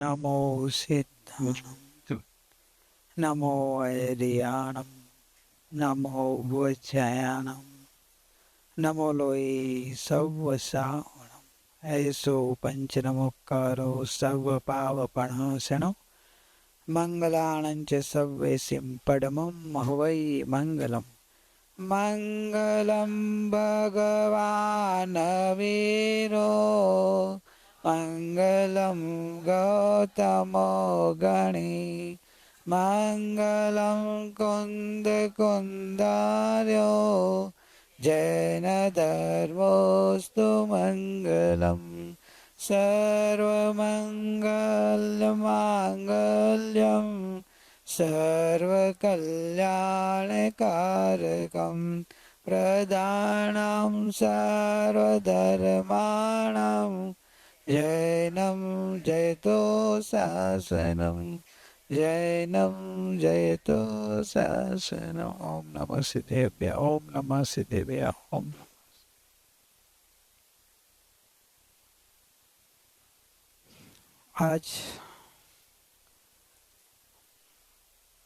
नमो सिद्धाणं नमो ऐरियाणं नमो वज्रयाणं नमो लोई सर्वसावणं ऐसो पंचनमुक्कारो सर्वपावपणासनो मंगलानं च सर्वेसिं परमं मह्वै मंगलम् मंगलं भगवान् वीरो मंगलं गौतमो गणी मंगलं कुन्दकुन्दार्यो जैनधर्मोऽस्तु मंगलम् सर्वमङ्गलमाङ्गल्यं सर्वकल्याणकारकं प्रदानं सर्वधर्माणां जैनं जयतो शासनं जैनं जयतो शासनम्। ओम नमः सिद्धेभ्य ओम नमः सिद्धेभ्य ओम। आज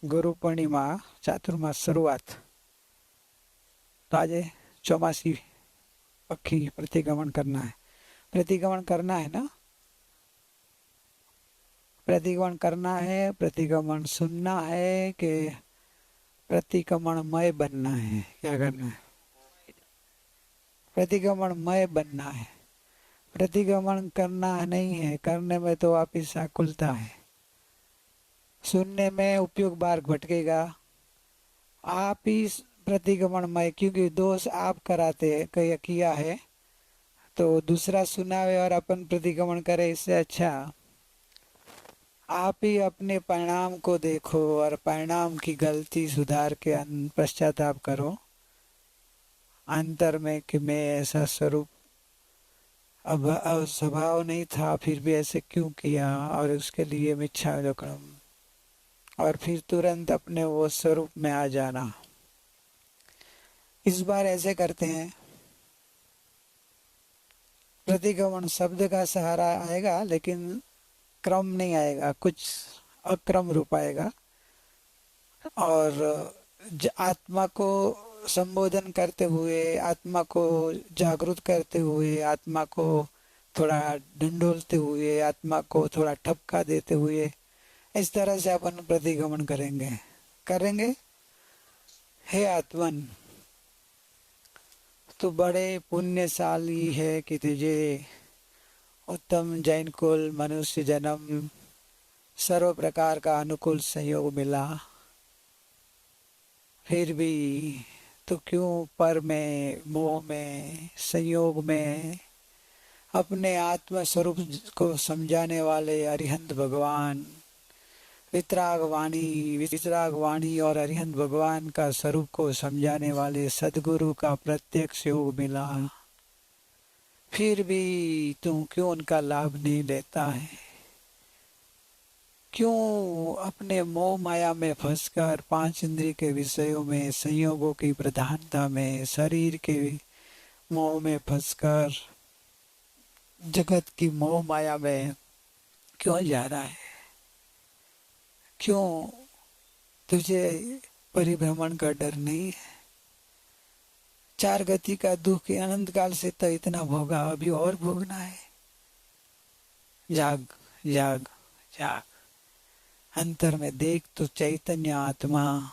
गुरु पूर्णिमा चातुर्मास शुरुआत। तो आज चौमासी पक्षी प्रतिगमन करना है। प्रतिगमन करना है ना, प्रतिगमन करना है। प्रतिगमन सुनना है कि प्रतिगमनमय बनना है? क्या करना है? प्रतिगमनमय बनना है। प्रतिगमन करना नहीं है, करने में तो वापिस आकुलता है। सुनने में उपयोग बार भटकेगा। आप ही प्रतिगमनमय, क्योंकि दोष आप कराते किया है तो दूसरा सुनावे और अपन प्रतिगमन करे, इससे अच्छा आप ही अपने परिणाम को देखो और परिणाम की गलती सुधार के पश्चाताप करो अंतर में कि मैं ऐसा स्वरूप अब स्वभाव नहीं था, फिर भी ऐसे क्यों किया और उसके लिए मिच्छा दुक्कड़म, और फिर तुरंत अपने वो स्वरूप में आ जाना। इस बार ऐसे करते हैं, प्रतिगमन शब्द का सहारा आएगा लेकिन क्रम नहीं आएगा, कुछ अक्रम रूप आएगा। और आत्मा को संबोधन करते हुए, आत्मा को जागरूक करते हुए, आत्मा को थोड़ा ढंढोलते हुए, आत्मा को थोड़ा ठपका देते हुए, इस तरह से अपन प्रतिगमन करेंगे। हे आत्मन, तू बड़े पुण्यशाली है कि तुझे उत्तम जैन कुल, मनुष्य जन्म, सर्व प्रकार का अनुकूल सहयोग मिला। फिर भी तो क्यों पर में, मोह में, संयोग में अपने आत्म स्वरूप को समझाने वाले अरिहंत भगवान, वितरागवाणी और अरिहंत भगवान का स्वरूप को समझाने वाले सदगुरु का प्रत्यक्ष योग मिला। फिर भी तू क्यों उनका लाभ नहीं लेता है? क्यों अपने मोह माया में फंसकर, पांच इंद्रिय के विषयों में, संयोगों की प्रधानता में, शरीर के मोह में फंसकर, जगत की मोह माया में क्यों जा रहा है? क्यों तुझे परिभ्रमण का डर नहीं है? चार गति का दुख अनंत काल से तो इतना भोगा, अभी और भोगना है। जाग जाग जाग, अंतर में देख तो चैतन्य आत्मा,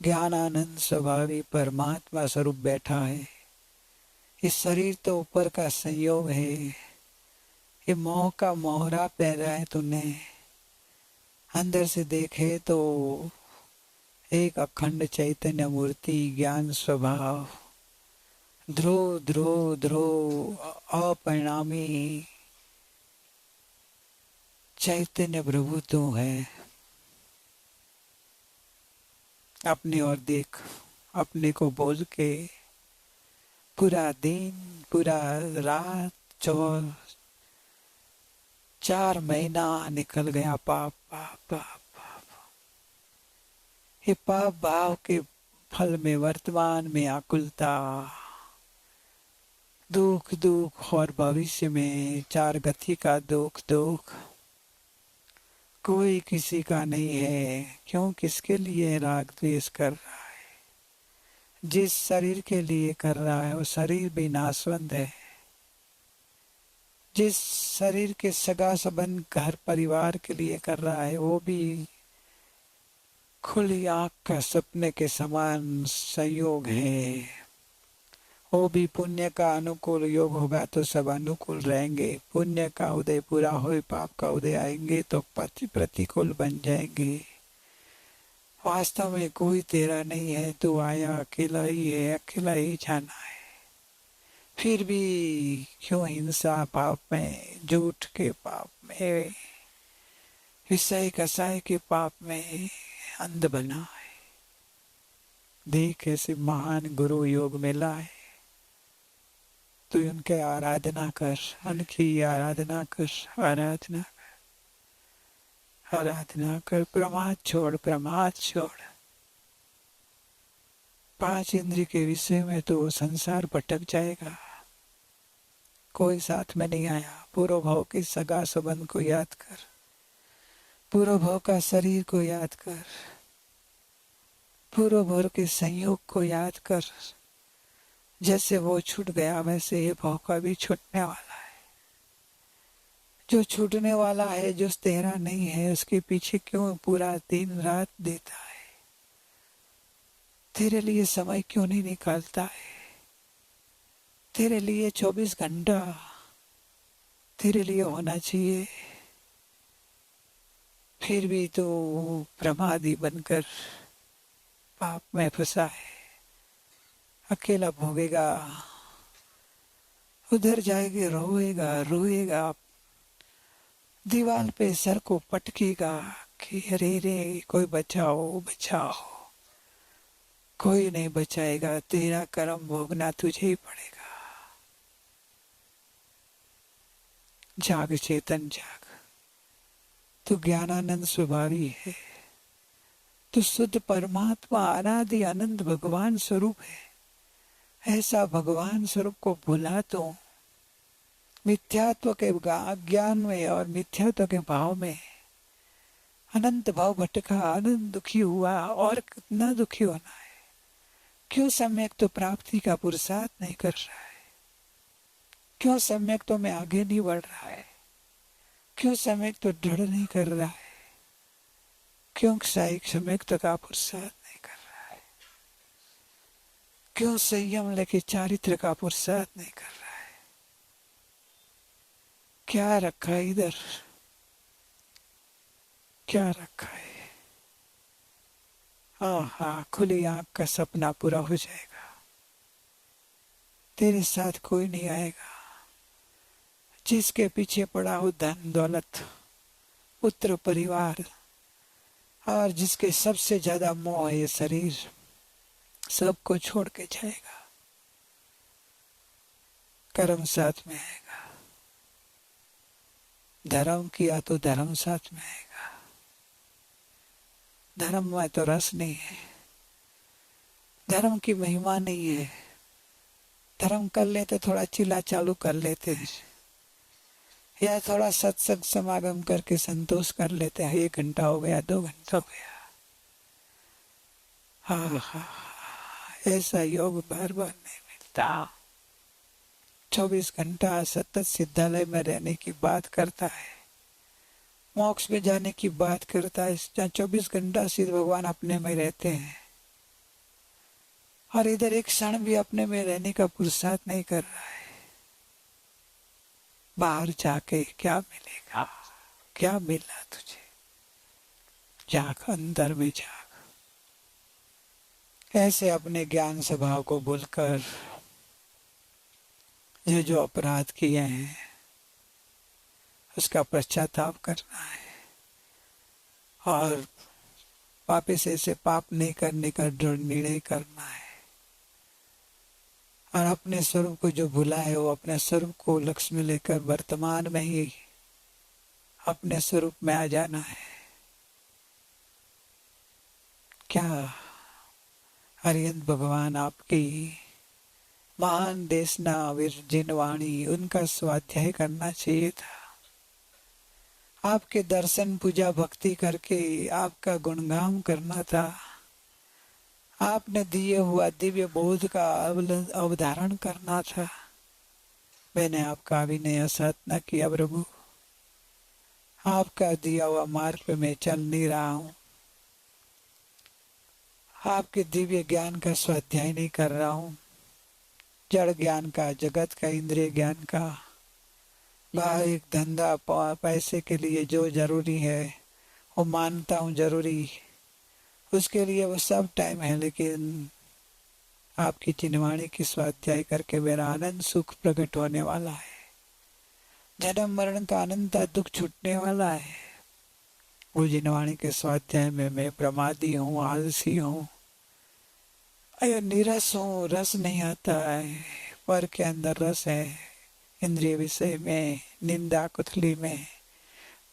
ज्ञानानंद स्वभावी परमात्मा स्वरूप बैठा है। इस शरीर तो ऊपर का संयोग है, ये मोह का मोहरा पहना है तूने। अंदर से देखे तो एक अखंड चैतन्य मूर्ति, ज्ञान स्वभाव, ध्रुव ध्रुव ध्रुव अपरिणामी चैतन्य प्रभु तू है। अपनी ओर देख, अपने को बोल के पूरा दिन, पूरा रात, 4 महीना निकल गया पाप पाप पाप पाप। ये पाप भाव के फल में वर्तमान में आकुलता, दुख दुख और भविष्य में चार गति का दुख दुख। कोई किसी का नहीं है, क्यों किसके लिए राग द्वेष कर रहा है। जिस शरीर के लिए कर रहा है वो शरीर भी नाशवंत है। जिस शरीर के सगा संबंध घर परिवार के लिए कर रहा है वो भी खुली आंख का सपने के समान संयोग है। वो भी पुण्य का अनुकूल योग होगा तो सब अनुकूल रहेंगे। पुण्य का उदय पूरा हो, पाप का उदय आएंगे तो प्रतिकूल बन जाएंगे। वास्तव में कोई तेरा नहीं है, तू आया अकेला ही है, अकेला ही जाना है। फिर भी क्यों हिंसा पाप में, झूठ के पाप में, विषय कसाय के पाप में अंध बना है। देख ऐसे महान गुरु योग मिला है, तू उनके आराधना कर, उनकी आराधना कर, आराधना कर, आराधना कर। प्रमाद छोड़, प्रमाद छोड़। 5 इंद्रिय के विषय में तो संसार भटक जाएगा। कोई साथ में नहीं आया। पूर्व भाव के सगा संबंध को याद कर, पूर्व भाव का शरीर को याद कर, पूर्व भाव के संयोग को याद कर। जैसे वो छूट गया वैसे ये भाव का भी छूटने वाला है। जो छूटने वाला है, जो तेरा नहीं है, उसके पीछे क्यों पूरा दिन रात देता है। तेरे लिए समय क्यों नहीं निकालता है। तेरे लिए 24 घंटा तेरे लिए होना चाहिए। फिर भी तो प्रमादी बनकर पाप में फंसा है। अकेला भोगेगा, उधर जाएगा, रोएगा रोएगा, दीवार पे सर को पटकेगा कि अरे रे कोई बचाओ बचाओ। कोई नहीं बचाएगा, तेरा कर्म भोगना तुझे ही पड़ेगा। जाग चेतन जाग, तू ज्ञानानंद स्वभावी है। तू शुद्ध परमात्मा अनादि आनंद भगवान स्वरूप है। ऐसा भगवान स्वरूप को भुला तो मिथ्यात्व के ज्ञान में और मिथ्यात्व के भाव में अनंत भाव भटका, आनंद दुखी हुआ। और कितना दुखी होना है। क्यों सम्यक तो प्राप्ति का पुरुषार्थ नहीं कर रहा है। क्यों सम्यक तो में आगे नहीं बढ़ रहा है। क्यों सम्यक तो दृढ़ नहीं कर रहा है। क्यों सम्यक तो का पुरुषार्थ नहीं कर रहा है। क्यों संयम लेके चारित्र का पुरुषार्थ नहीं कर रहा है। क्या रखा है इधर, क्या रखा है। हाँ, खुली आंख का सपना पूरा हो जाएगा। तेरे साथ कोई नहीं आएगा। जिसके पीछे पड़ा हो धन दौलत, पुत्र परिवार, और जिसके सबसे ज्यादा मोह है ये शरीर, सबको छोड़ के जाएगा। कर्म साथ में आएगा। धर्म किया तो धर्म साथ में आएगा। धर्म में तो रस नहीं है। धर्म की महिमा नहीं है। धर्म कर लेते, थोड़ा चिल्ला चालू कर लेते हैं, या थोड़ा सत्संग समागम करके संतोष कर लेते हैं। 1 घंटा हो गया, 2 घंटा हो गया। हाँ, ऐसा योग बार बार नहीं मिलता। 24 घंटा सतत सिद्धालय में रहने की बात करता है, मोक्ष में जाने की बात करता है। जहाँ 24 घंटा सिद्ध भगवान अपने में रहते हैं, और इधर एक क्षण भी अपने में रहने का पुरुषार्थ नहीं कर रहा है। बाहर जाके क्या मिलेगा, क्या मिला तुझे। जाग, अंदर में जाग। ऐसे अपने ज्ञान स्वभाव को भूलकर ये जो अपराध किए हैं उसका पश्चाताप करना है, और वापिस ऐसे पाप नहीं करने का दृढ़ निर्णय करना है। और अपने स्वरूप को जो भूला है वो अपने स्वरूप को लक्ष्य में लेकर वर्तमान में ही अपने स्वरूप में आ जाना है। क्या हरिहंत भगवान आपकी महान देशना विरजिन वाणी, उनका स्वाध्याय करना चाहिए था। आपके दर्शन पूजा भक्ति करके आपका गुणगान करना था। आपने दिए हुआ दिव्य बोध का अवधारण करना था। मैंने आपका अभिनय साधना किया प्रभु। आपका दिया हुआ मार्ग पे मैं चल नहीं रहा हूँ। आपके दिव्य ज्ञान का स्वाध्याय नहीं कर रहा हूँ। जड़ ज्ञान का, जगत का, इंद्रिय ज्ञान का, एक धंधा पैसे के लिए जो जरूरी है वो मानता हूँ जरूरी, उसके लिए वो सब टाइम है, लेकिन आपकी चिन्हवाणी की स्वाध्याय करके मेरा आनंद सुख प्रकट होने वाला है। जन्म मरण का अनंत दुख छूटने वाला है। वो जिनवाणी के स्वाध्याय में मैं प्रमादी हूँ, आलसी हूँ, नीरस हूँ, रस नहीं आता है। पर के अंदर रस है। इंद्रिय विषय में, निंदा कुथली में,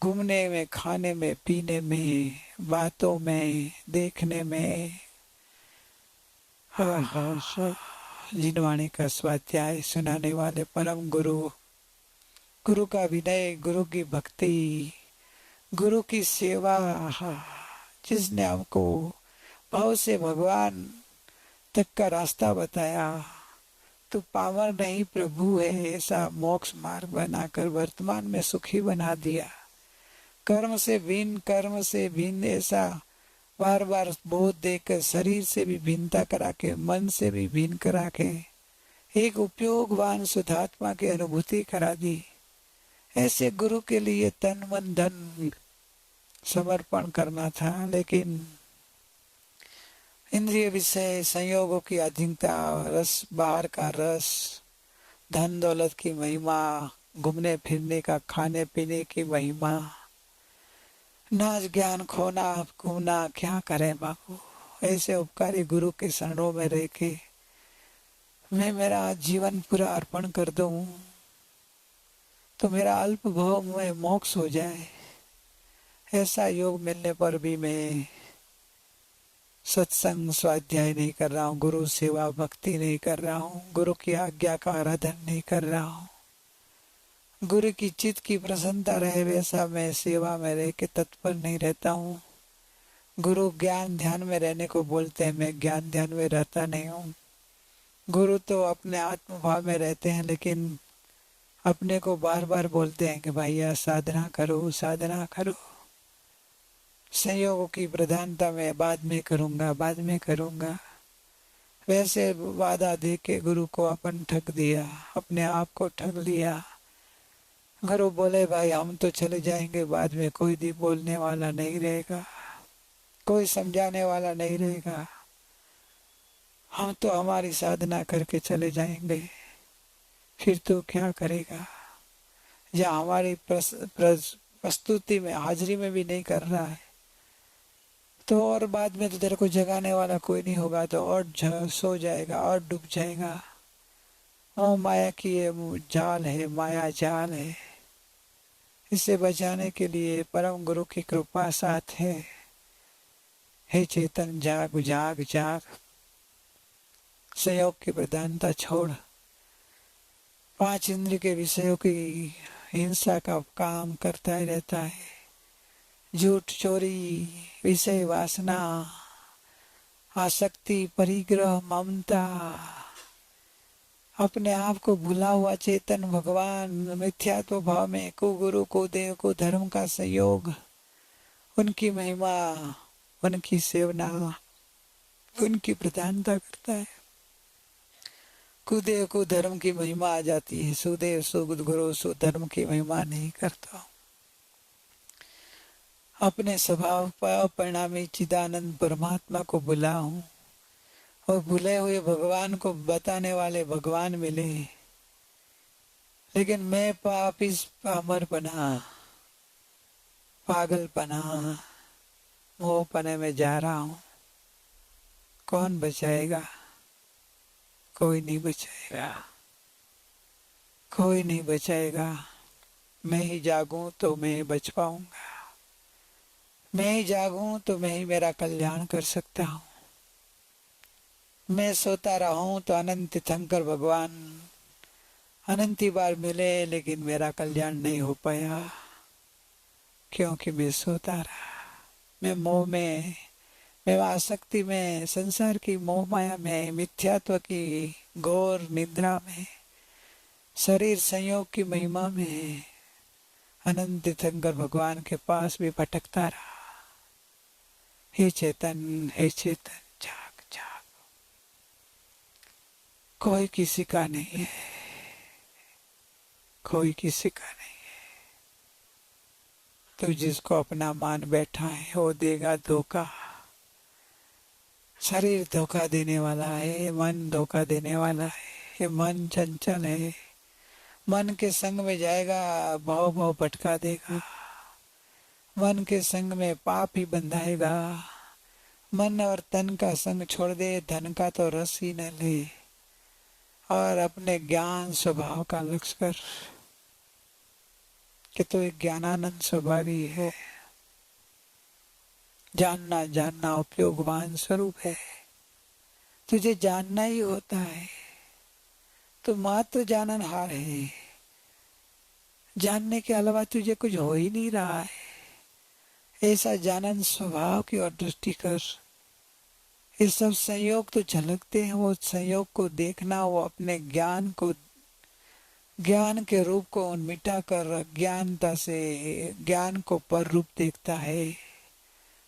घूमने में, खाने में, पीने में, बातों में, देखने में। हाँ हाँ हाँ। जिनवाणी का स्वाध्याय सुनाने वाले परम गुरु, गुरु का विनय, गुरु की भक्ति, गुरु की सेवा, जिसने हमको भाव से भगवान तक का रास्ता बताया। तो पावर नहीं प्रभु है, ऐसा मोक्ष मार्ग बनाकर वर्तमान में सुखी बना दिया। कर्म से भिन्न, कर्म से भिन्न, ऐसा बार बार बोध देकर शरीर से भी भिन्नता करा के, मन से भी भिन्न करा के एक उपयोगवान शुद्धात्मा की अनुभूति करा दी। ऐसे गुरु के लिए तन मन धन समर्पण करना था, लेकिन इंद्रिय विषय, संयोगों की अधिकता, रस, बाहर का रस, धन दौलत की महिमा, घूमने फिरने का, खाने पीने की महिमा, नाच ज्ञान खोना, घूमना, क्या करें बाबू। ऐसे उपकारी गुरु के शरणों में रह के मैं मेरा जीवन पूरा अर्पण कर दूं तो मेरा अल्प भाव में मोक्ष हो जाए। ऐसा योग मिलने पर भी मैं सत्संग स्वाध्याय नहीं कर रहा हूँ, गुरु सेवा भक्ति नहीं कर रहा हूँ, गुरु की आज्ञा का आराधन नहीं कर रहा हूँ। गुरु की चित्त की प्रसन्नता रहे वैसा मैं सेवा में रह के तत्पर नहीं रहता हूँ। गुरु ज्ञान ध्यान में रहने को बोलते हैं, मैं ज्ञान ध्यान में रहता नहीं हूँ। गुरु तो अपने आत्म भाव में रहते हैं, लेकिन अपने को बार बार बोलते हैं कि भैया साधना करो, साधना करो। संयोगों की प्रधानता में बाद में करूंगा, बाद में करूंगा, वैसे वादा दे के गुरु को अपन ठग दिया, अपने आप को ठग लिया। गुरु बोले भाई हम तो चले जाएंगे, बाद में कोई भी बोलने वाला नहीं रहेगा, कोई समझाने वाला नहीं रहेगा, हम तो हमारी साधना करके चले जाएंगे। फिर तो क्या करेगा, या हमारी प्रस्तुति में, हाजिरी में भी नहीं कर रहा है तो और बाद में तो तेरे को जगाने वाला कोई नहीं होगा, तो और सो जाएगा और डूब जाएगा। ओ माया की ये जाल है, माया जाल है। इसे बचाने के लिए परम गुरु की कृपा साथ है। हे चेतन जाग जाग जाग, संयोग की प्रधानता छोड़, पांच इंद्रिय के विषयों की हिंसा का काम करता ही रहता है। झूठ, चोरी, विषय वासना, आसक्ति, परिग्रह, ममता, अपने आप को भुला हुआ चेतन भगवान मिथ्यात्व भाव में कुगुरु को देव को धर्म का सहयोग, उनकी महिमा, उनकी सेवना, उनकी प्रधानता करता है। कुदेव को धर्म की महिमा आ जाती है, सुदेव सुगुरु सुधर्म की महिमा नहीं करता। अपने स्वभाव पर परिणामी चिदानंद परमात्मा को भुला हूं, और भूले हुए भगवान को बताने वाले भगवान मिले, लेकिन मैं पापी पामरपना, पागलपना, मोहपने में जा रहा हूं। कौन बचाएगा? कोई नहीं बचाएगा, कोई नहीं बचाएगा। मैं ही जागूं तो मैं ही बच पाऊंगा, मैं ही जागूं तो मैं ही मेरा कल्याण कर सकता हूं। मैं सोता रहूं तो अनंत शंकर भगवान अनंती बार मिले, लेकिन मेरा कल्याण नहीं हो पाया। क्योंकि मैं सोता रहा। मैं मोह में, मैं आसक्ति में, संसार की मोह माया में, मिथ्यात्व की घोर निद्रा में, शरीर संयोग की महिमा में अनंत तीर्थंकर भगवान के पास भी भटकता रहा। हे चेतन, हे चेतन, जाग जाग। कोई किसी का नहीं है, कोई किसी का नहीं। तू जिसको अपना मान बैठा है वो देगा धोखा। शरीर धोखा देने वाला है, मन धोखा देने वाला है। ये मन चंचल है, मन के संग में जाएगा भाव भाव भटका देगा। मन के संग में पाप ही बंधाएगा। मन और तन का संग छोड़ दे, धन का तो रस ही न ले, और अपने ज्ञान स्वभाव का लक्ष्य कर कि तू एक ज्ञानानंद स्वभावी है। जानना जानना उपयोगवान स्वरूप है। तुझे जानना ही होता है, तो मात्र जाननहार है। जानने के अलावा तुझे कुछ हो ही नहीं रहा है। ऐसा जानन स्वभाव की ओर दृष्टि कर। ये सब संयोग तो झलकते हैं, वो संयोग को देखना, वो अपने ज्ञान को, ज्ञान के रूप को मिटा कर अज्ञानता से ज्ञान को पर रूप देखता है।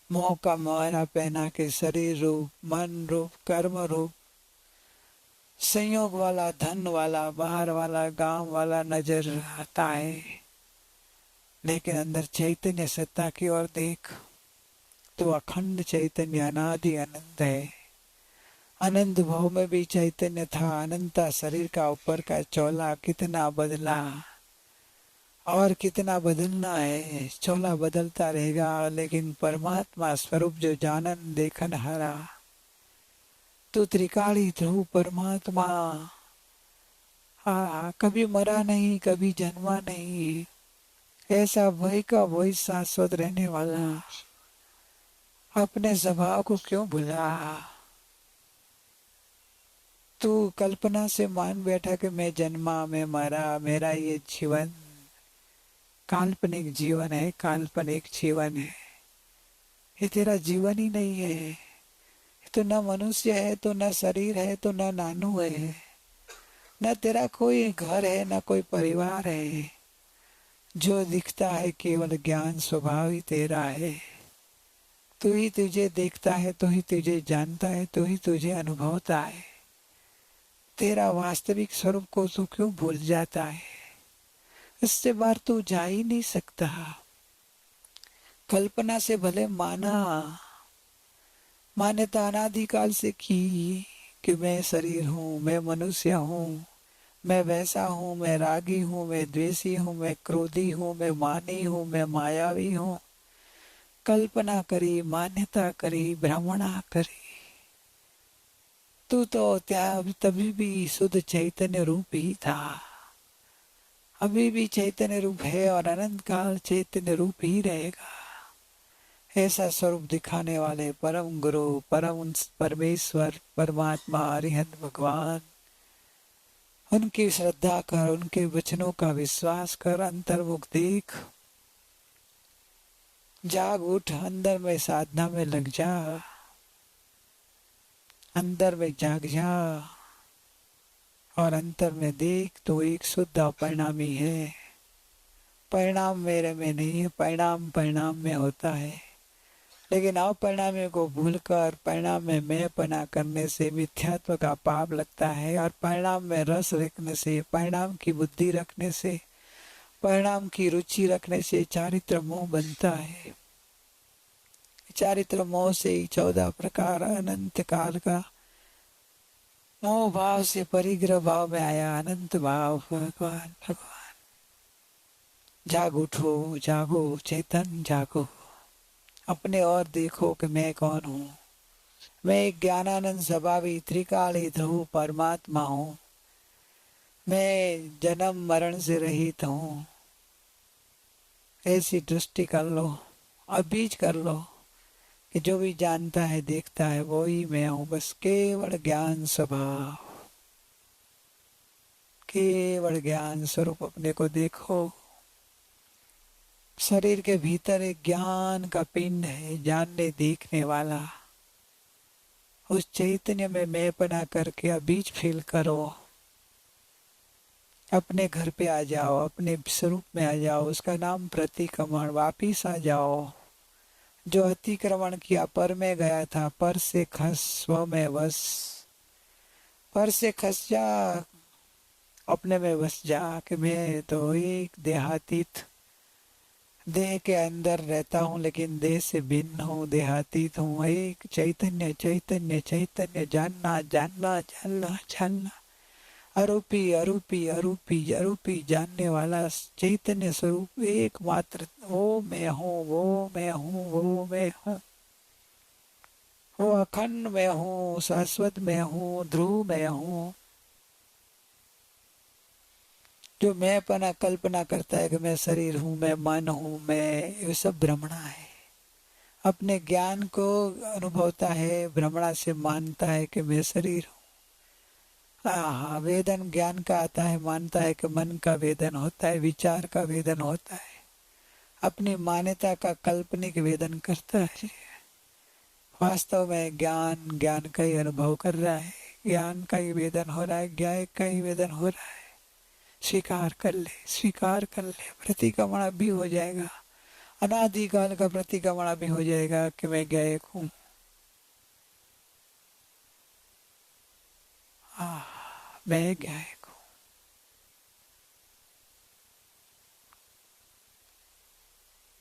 मोह का मोहरा पहना के शरीर रूप, मन रूप, कर्म रूप, संयोग वाला, धन वाला, बाहर वाला, गांव वाला नजर आता है। लेकिन अंदर चैतन्य सत्ता की ओर देख, तो अखंड चैतन्य अनादि अनंत है। अनंत भाव में भी चैतन्य था। अनंता शरीर का ऊपर का चोला कितना बदला और कितना बदलना है। चोला बदलता रहेगा, लेकिन परमात्मा स्वरूप जो जानन देखन हारा, तो त्रिकाली ध्रुव परमात्मा कभी मरा नहीं, कभी जन्मा नहीं, ऐसा वही का वही शाश्वत रहने वाला, अपने स्वभाव को क्यों भुला? तू कल्पना से मान बैठा कि मैं जन्मा, मैं मरा, मेरा ये जीवन काल्पनिक जीवन है, काल्पनिक जीवन है। ये तेरा जीवन ही नहीं है। तो न मनुष्य है, तो न शरीर है, तो न नानू है, न तेरा कोई घर है, न कोई परिवार है। जो दिखता है केवल ज्ञान स्वभाव ही तेरा है। तू ही तुझे देखता है, तू ही तुझे जानता है, तू ही तुझे अनुभवता है। तेरा वास्तविक स्वरूप को तू क्यों भूल जाता है? इससे बाहर तू जा ही नहीं सकता। कल्पना से भले मान्यता अनादिकाल से की कि मैं शरीर हूँ, मैं मनुष्य हूँ, मैं वैसा हूँ, मैं रागी हूँ, मैं द्वेषी हूँ, मैं क्रोधी हूँ, मैं मानी हूँ, मैं मायावी हूँ। कल्पना करी, मान्यता करी, भ्रमणा करी। तू तो तभी भी शुद्ध चैतन्य रूप ही था। अभी भी चैतन्य रूप है और अनंत काल चैतन्य रूप ही रहेगा। ऐसा स्वरूप दिखाने वाले परम गुरु, परम परमेश्वर, परमात्मा, अरिहंत भगवान, उनकी श्रद्धा कर, उनके वचनों का विश्वास कर, अंतर्मुख देख, जाग उठ, अंदर में साधना में लग जा, अंदर में जाग जा और अंतर में देख तो एक शुद्ध अपरिणामी है। परिणाम मेरे में नहीं है, परिणाम परिणाम में होता है। लेकिन अपरिणामी को भूलकर परिणाम में मैंपना करने से मिथ्यात्व का पाप लगता है, और परिणाम में रस रखने से, परिणाम की बुद्धि रखने से, परिणाम की रुचि रखने से चारित्र मोह बनता है। चारित्र मोह से ही 14 प्रकार अनंत काल का मोह भाव से परिग्रह भाव में आया अनंत भाव। भगवान भगवान जाग उठो, जागो चेतन, जागो, अपने और देखो कि मैं कौन हूँ। मैं एक ज्ञानानंद स्वभावी त्रिकाली ध्रुव परमात्मा हूँ। मैं जन्म मरण से रहित हूँ। ऐसी दृष्टि कर लो, अबीज कर लो कि जो भी जानता है, देखता है, वो ही मैं हूँ। बस केवल ज्ञान स्वभाव, केवल ज्ञान स्वरूप अपने को देखो। शरीर के भीतर एक ज्ञान का पिंड है, जानने देखने वाला। उस चैतन्य में मैं बना करके बीज फील करो, अपने घर पे आ जाओ, अपने स्वरूप में आ जाओ। उसका नाम प्रतिक्रमण। वापिस आ जाओ। जो अतिक्रमण किया, पर में गया था, पर से खस स्व में वस। पर से खस जा, अपने में बस जा कि मैं तो एक देहातीत, देह के अंदर रहता हूँ लेकिन देह से भिन्न हूँ, देहातीत हूँ। एक चैतन्य चैतन्य चैतन्य, जानना जानना जानना जानना। अरूपी अरूपी अरूपी अरूपी, जानने वाला चैतन्य स्वरूप एकमात्र। वो मैं हूँ, वो मैं हूँ, वो मैं हूँ, वो अखंड मैं हूँ, शाश्वत मैं हूँ, ध्रुव मैं हूँ। जो मैं पना कल्पना करता है कि मैं शरीर हूँ, मैं मन हूँ, मैं, ये सब भ्रमणा है। अपने ज्ञान को अनुभवता है, भ्रमणा से मानता है कि मैं शरीर हूँ। हाँ, वेदन ज्ञान का आता है, मानता है कि मन का वेदन होता है, विचार का वेदन होता है। अपनी मान्यता का काल्पनिक वेदन करता है। वास्तव में ज्ञान ज्ञान का ही अनुभव कर रहा है, ज्ञान का ही वेदन हो रहा है, ज्ञान का ही वेदन हो रहा है। स्वीकार कर ले, स्वीकार कर ले। प्रतिक्रमण भी हो जाएगा, अनादिकाल का प्रतिक्रमण भी हो जाएगा कि मैं गायक हूँ। मैं गायक हूँ।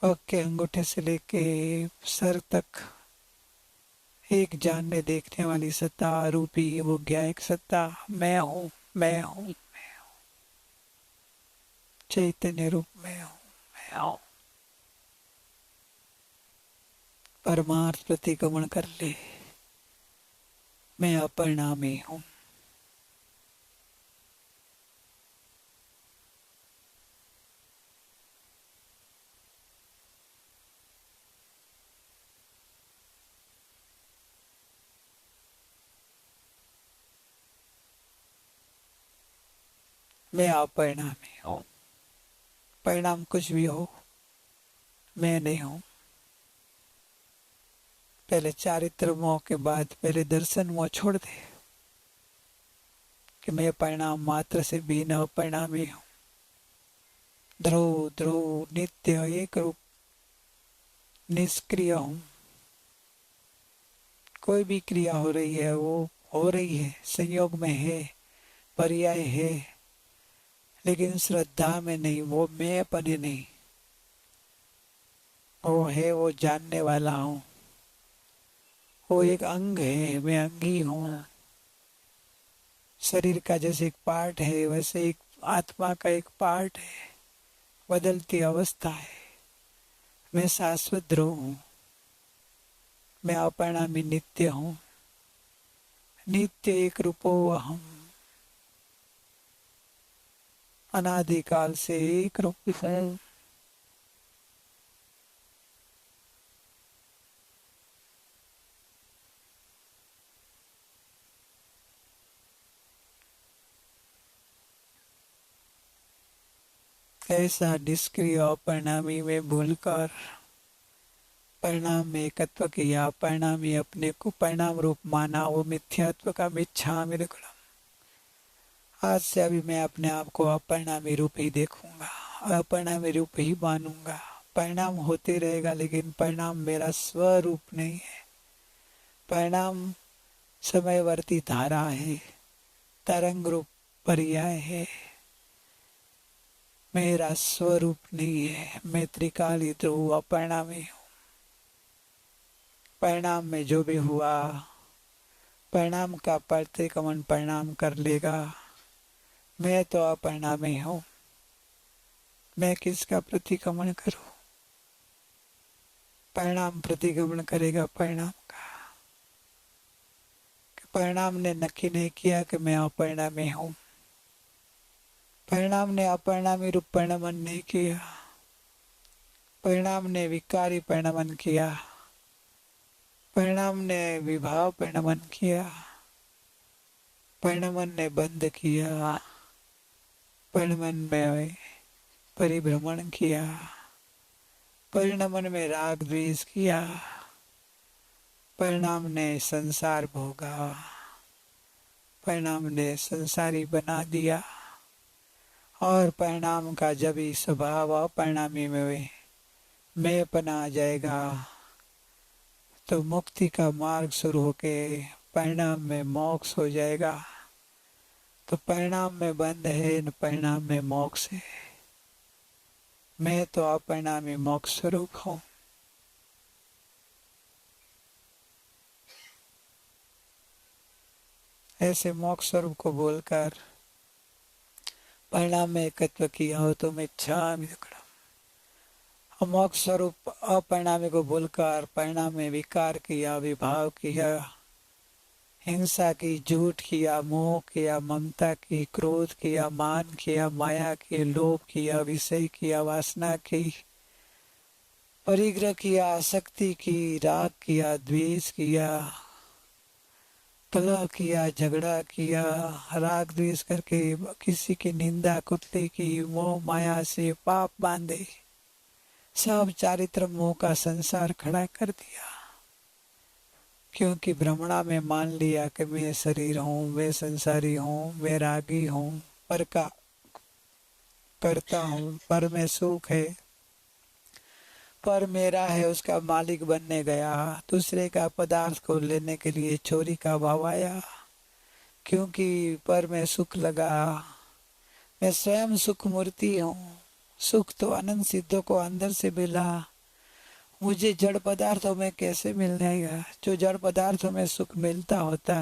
ओके, अंगूठे से लेके सर तक एक जानने देखने वाली सत्ता रूपी वो ज्ञायक सत्ता मैं हूँ, मैं हूँ, चैतन्य रूप में हूँ, मैं हूँ। परमार्थ प्रतिक्रमण कर ले, मैं अपरिणामी हूँ। मैं अपरिणामी हूँ। परिणाम कुछ भी हो, मैं नहीं हूँ। पहले चारित्र मोह के बाद पहले दर्शन मोह छोड़ दे कि मैं परिणाम मात्र से भी न परिणामी हूँ। ध्रुव ध्रुव नित्य एक रूप निष्क्रिय हूँ। कोई भी क्रिया हो रही है वो हो रही है, संयोग में है, पर्याय है, लेकिन श्रद्धा में नहीं, वो मैं अपने नहीं। वो है, वो जानने वाला हूँ। वो एक अंग है, मैं अंगी हूँ। शरीर का जैसे एक पार्ट है, वैसे एक आत्मा का एक पार्ट है। बदलती अवस्था है। मैं शाश्वत ध्रुव हूँ। मैं अपरिणामी नित्य हूँ। नित्य एक रूपो अहम, अनादिकाल से एक रूप हूँ। ऐसा निष्क्रिय अपरिणामी में भूलकर परिणाम में एकत्व किया, परिणामी अपने को परिणाम रूप माना, वो मिथ्यात्व का मिच्छामि दुक्कडम। आज से अभी मैं अपने आप को अपरिणामी रूप ही देखूंगा, अपरिणामी रूप ही मानूंगा। परिणाम होते रहेगा लेकिन परिणाम मेरा स्वरूप नहीं है। परिणाम समयवर्ती धारा है, तरंग रूप पर्याय है, मेरा स्वरूप नहीं है। मैं त्रिकाली ध्रुव अपरिणामी हूँ। परिणाम में जो भी हुआ, परिणाम का प्रतिक्रमण परिणाम कर लेगा। मैं तो अपरिणामी हूँ। मैं किसका प्रतिक्रमण करूं? परिणाम प्रतिक्रमण करेगा परिणाम का। परिणाम ने नक्की नहीं किया कि मैं अपरिणामी हूँ। परिणाम ने अपरिणामी रूप परिणमन नहीं किया। परिणाम ने विकारी परिणमन किया। परिणाम ने विभाव परिणमन किया। परिणमन ने बंद किया। परिणमन में परिभ्रमण किया। परिणमन में राग द्वेष किया, परिणाम ने संसार भोगा, परिणाम ने संसारी बना दिया। और परिणाम का जब ही स्वभाव अपरिणामी में मैं पना आ जाएगा तो मुक्ति का मार्ग शुरू होके परिणाम में मोक्ष हो जाएगा। तो परिणाम में बंध है न परिणाम में मोक्ष है। मैं तो अपरिणामी मोक्ष स्वरूप हूँ। ऐसे मोक्ष स्वरूप को बोलकर परिणाम में एकत्व किया हो तो मैं इच्छामि दुक्कडम। मोक्ष स्वरूप अपरिणामी को बोलकर परिणाम में विकार किया, विभाव किया, हिंसा की, झूठ किया, मोह किया, ममता की, क्रोध किया, मान किया, माया की, लोभ किया, विषय किया, वासना की, परिग्रह किया, आसक्ति की, राग किया, द्वेष किया, कलह किया, झगड़ा किया, राग द्वेष करके किसी की निंदा कुत्ते की, मोह माया से पाप बांधे, सब चारित्र मोह का संसार खड़ा कर दिया। क्योंकि भ्रमणा में मान लिया कि मैं शरीर हूँ, मैं संसारी हूँ, मैं रागी हूँ, पर का करता हूँ, पर में सुख है, पर मेरा है, उसका मालिक बनने गया। दूसरे का पदार्थ को लेने के लिए चोरी का भाव आया, क्योंकि पर में सुख लगा। मैं स्वयं सुख मूर्ति हूँ। सुख तो अनंत सिद्धों को अंदर से मिला, मुझे जड़ पदार्थों में कैसे मिल जाएगा? जो जड़ पदार्थों में सुख मिलता होता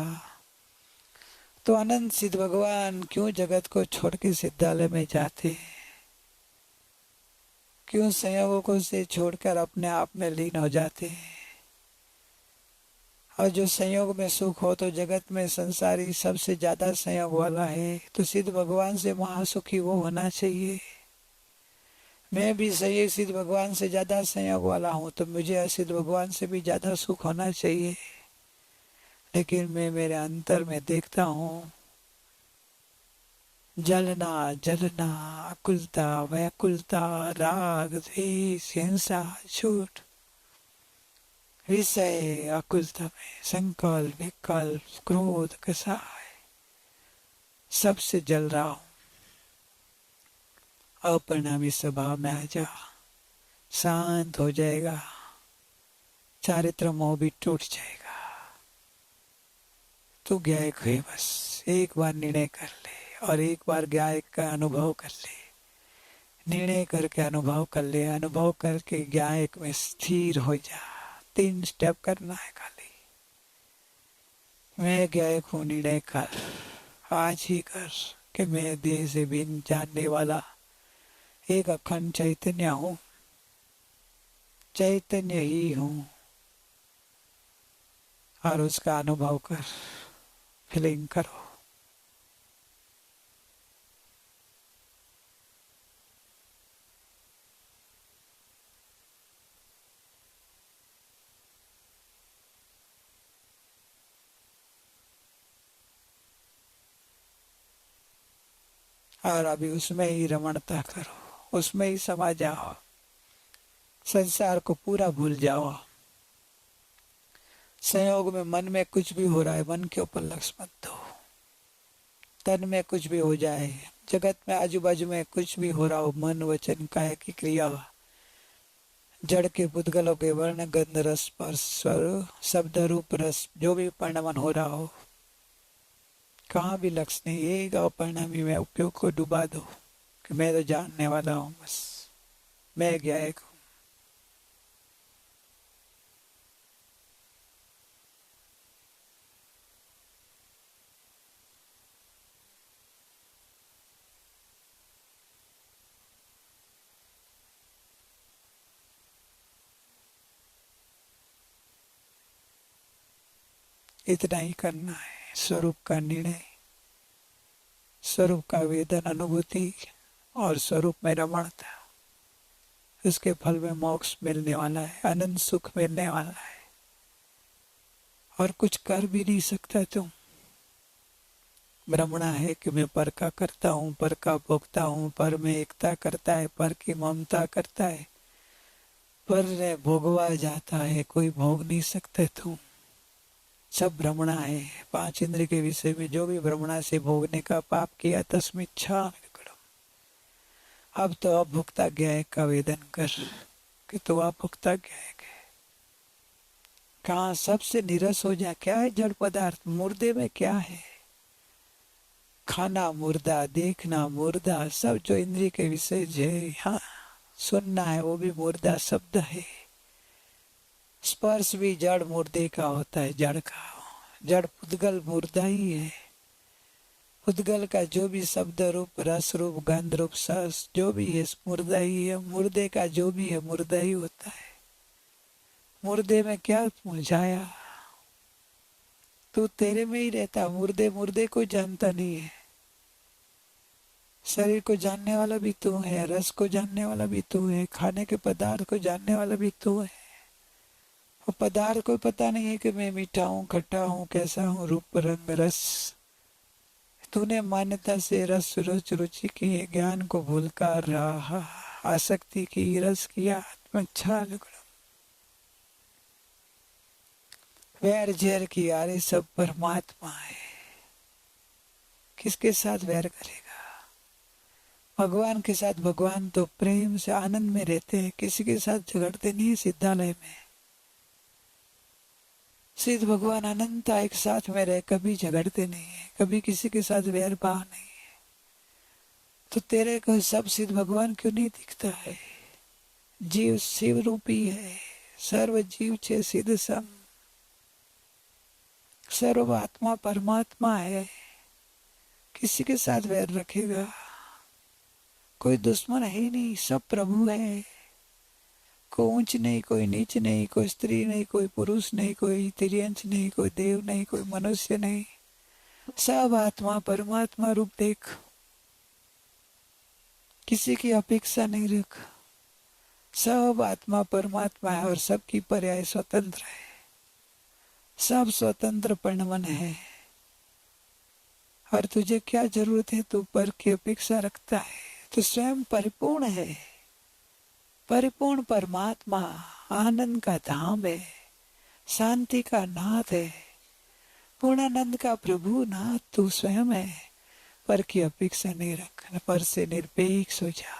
तो अनंत सिद्ध भगवान क्यों जगत को छोड़ के सिद्धालय में जाते? क्यों संयोगों से छोड़कर अपने आप में लीन हो जाते? और जो संयोग में सुख हो तो जगत में संसारी सबसे ज्यादा संयोग वाला है, तो सिद्ध भगवान से महासुखी वो होना चाहिए। मैं भी सही सिद्ध भगवान से ज्यादा संयोग वाला हूँ, तो मुझे असिद्ध भगवान से भी ज्यादा सुख होना चाहिए। लेकिन मैं मेरे अंतर में देखता हूँ जलना जलना, अकुलता व्याकुलता, राग द्वेष, हिंसा, झूठ, विषय, अकुलता में संकल्प विकल्प, क्रोध, कसाय, सबसे जल रहा हूँ। अपरिणामी स्वभाव में आ जा, शांत हो जाएगा, चारित्र मोह भी टूट जाएगा। तू गायक है, बस एक बार निर्णय कर ले और एक बार गायक का अनुभव कर ले। निर्णय करके अनुभव कर ले, अनुभव करके गायक में स्थिर हो जा। 3 स्टेप करना है खाली। मैं गायक हूँ, निर्णय कर, आज ही कर कि मैं देह से भिन्न जानने वाला एक अखंड चैतन्य हूँ, चैतन्य ही हूँ। और उसका अनुभव कर, फीलिंग करो। और अभी उसमें ही रमणता करो, उसमें ही समा जाओ, संसार को पूरा भूल जाओ। संयोग में मन में कुछ भी हो रहा है, मन के ऊपर लक्ष्य मत दो। तन में कुछ भी हो जाए, जगत में आजू बाजू में कुछ भी हो रहा हो, मन वचन काया की क्रिया, जड़ के पुद्गलों के वर्ण गंध रस स्पर्श स्वर शब्द रूप रस जो भी परिणमन हो रहा हो, कहाँ भी लक्ष्य नहीं, एक अपरिणामी में उपयोग को डुबा दो कि मैं तो जानने वाला हूँ, बस मैं गायक हूँ। इतना ही करना है। स्वरूप का निर्णय, स्वरूप का वेदन अनुभूति और स्वरूप में रमणता, इसके फल में मोक्ष मिलने वाला है, अनंत सुख मिलने वाला है। और कुछ कर भी नहीं सकता तुम। भ्रमणा है कि मैं पर का करता हूँ, पर का भोगता हूँ, पर में एकता करता है, पर की ममता करता है, पर भोगवा जाता है, कोई भोग नहीं सकते तुम। सब भ्रमणा है। पांच इंद्र के विषय में जो भी भ्रमणा से भोगने का पाप किया तस्मिच्छा। अब तो अभुक्ता ज्ञाय का वेदन कर कि तो अभुक्ता ज्ञाय के कहा सबसे निरस हो जाए। क्या है जड़ पदार्थ? मुर्दे में क्या है? खाना मुर्दा, देखना मुर्दा, सब जो इंद्रिय के विषय है, हाँ सुनना है वो भी मुर्दा शब्द है। स्पर्श भी जड़ मुर्दे का होता है, जड़ का। जड़ पुद्गल मुर्दा ही है। पुद्गल का जो भी शब्द रूप, रस रूप, गंध रूप, सस जो भी है मुर्दा ही है। मुर्दे का जो भी है मुर्दा ही होता है। मुर्दे में क्या मुरझाया? तू तेरे में ही रहता। मुर्दे मुर्दे को जानता नहीं है। शरीर को जानने वाला भी तू है, रस को जानने वाला भी तू है, खाने के पदार्थ को जानने वाला भी तू है। और पदार्थ को पता नहीं है कि मैं मीठा हूँ, खट्टा हूँ, कैसा हूँ, रूप रंग रस। तूने मान्यता से रस रुच रुचि की ज्ञान को भूलकर रहा, आसक्ति की, रस किया, आत्मच्छा वैर झेर की, अरे सब परमात्मा है। किसके साथ वैर करेगा? भगवान के साथ। भगवान तो प्रेम से आनंद में रहते हैं, किसी के साथ झगड़ते नहीं। सिद्धालय में सिद्ध भगवान अनंत एक साथ में रहे, कभी झगड़ते नहीं है, कभी किसी के साथ वैर भाव नहीं है। तो तेरे को सब सिद्ध भगवान क्यों नहीं दिखता है? जीव शिव रूपी है, सर्व जीव छे सिद्ध सम, सर्व आत्मा परमात्मा है। किसी के साथ वैर रखेगा? कोई दुश्मन है ही नहीं, सब प्रभु है। कोई ऊंच नहीं, कोई नीच नहीं, कोई स्त्री नहीं, कोई पुरुष नहीं, कोई तिर्यंश नहीं, कोई देव नहीं, कोई मनुष्य नहीं, सब आत्मा परमात्मा रूप देख। किसी की अपेक्षा नहीं रख। सब आत्मा परमात्मा है और सबकी पर्याय स्वतंत्र है। सब स्वतंत्र परिणमन है। और तुझे क्या जरूरत है? तू पर की अपेक्षा रखता है। तो स्वयं परिपूर्ण है, परिपूर्ण परमात्मा, आनंद का धाम है, शांति का नाथ है, पूर्णानंद का प्रभु नाथ तू स्वयं है। पर की अपेक्षा नहीं रख, पर से निरपेक्ष हो जा।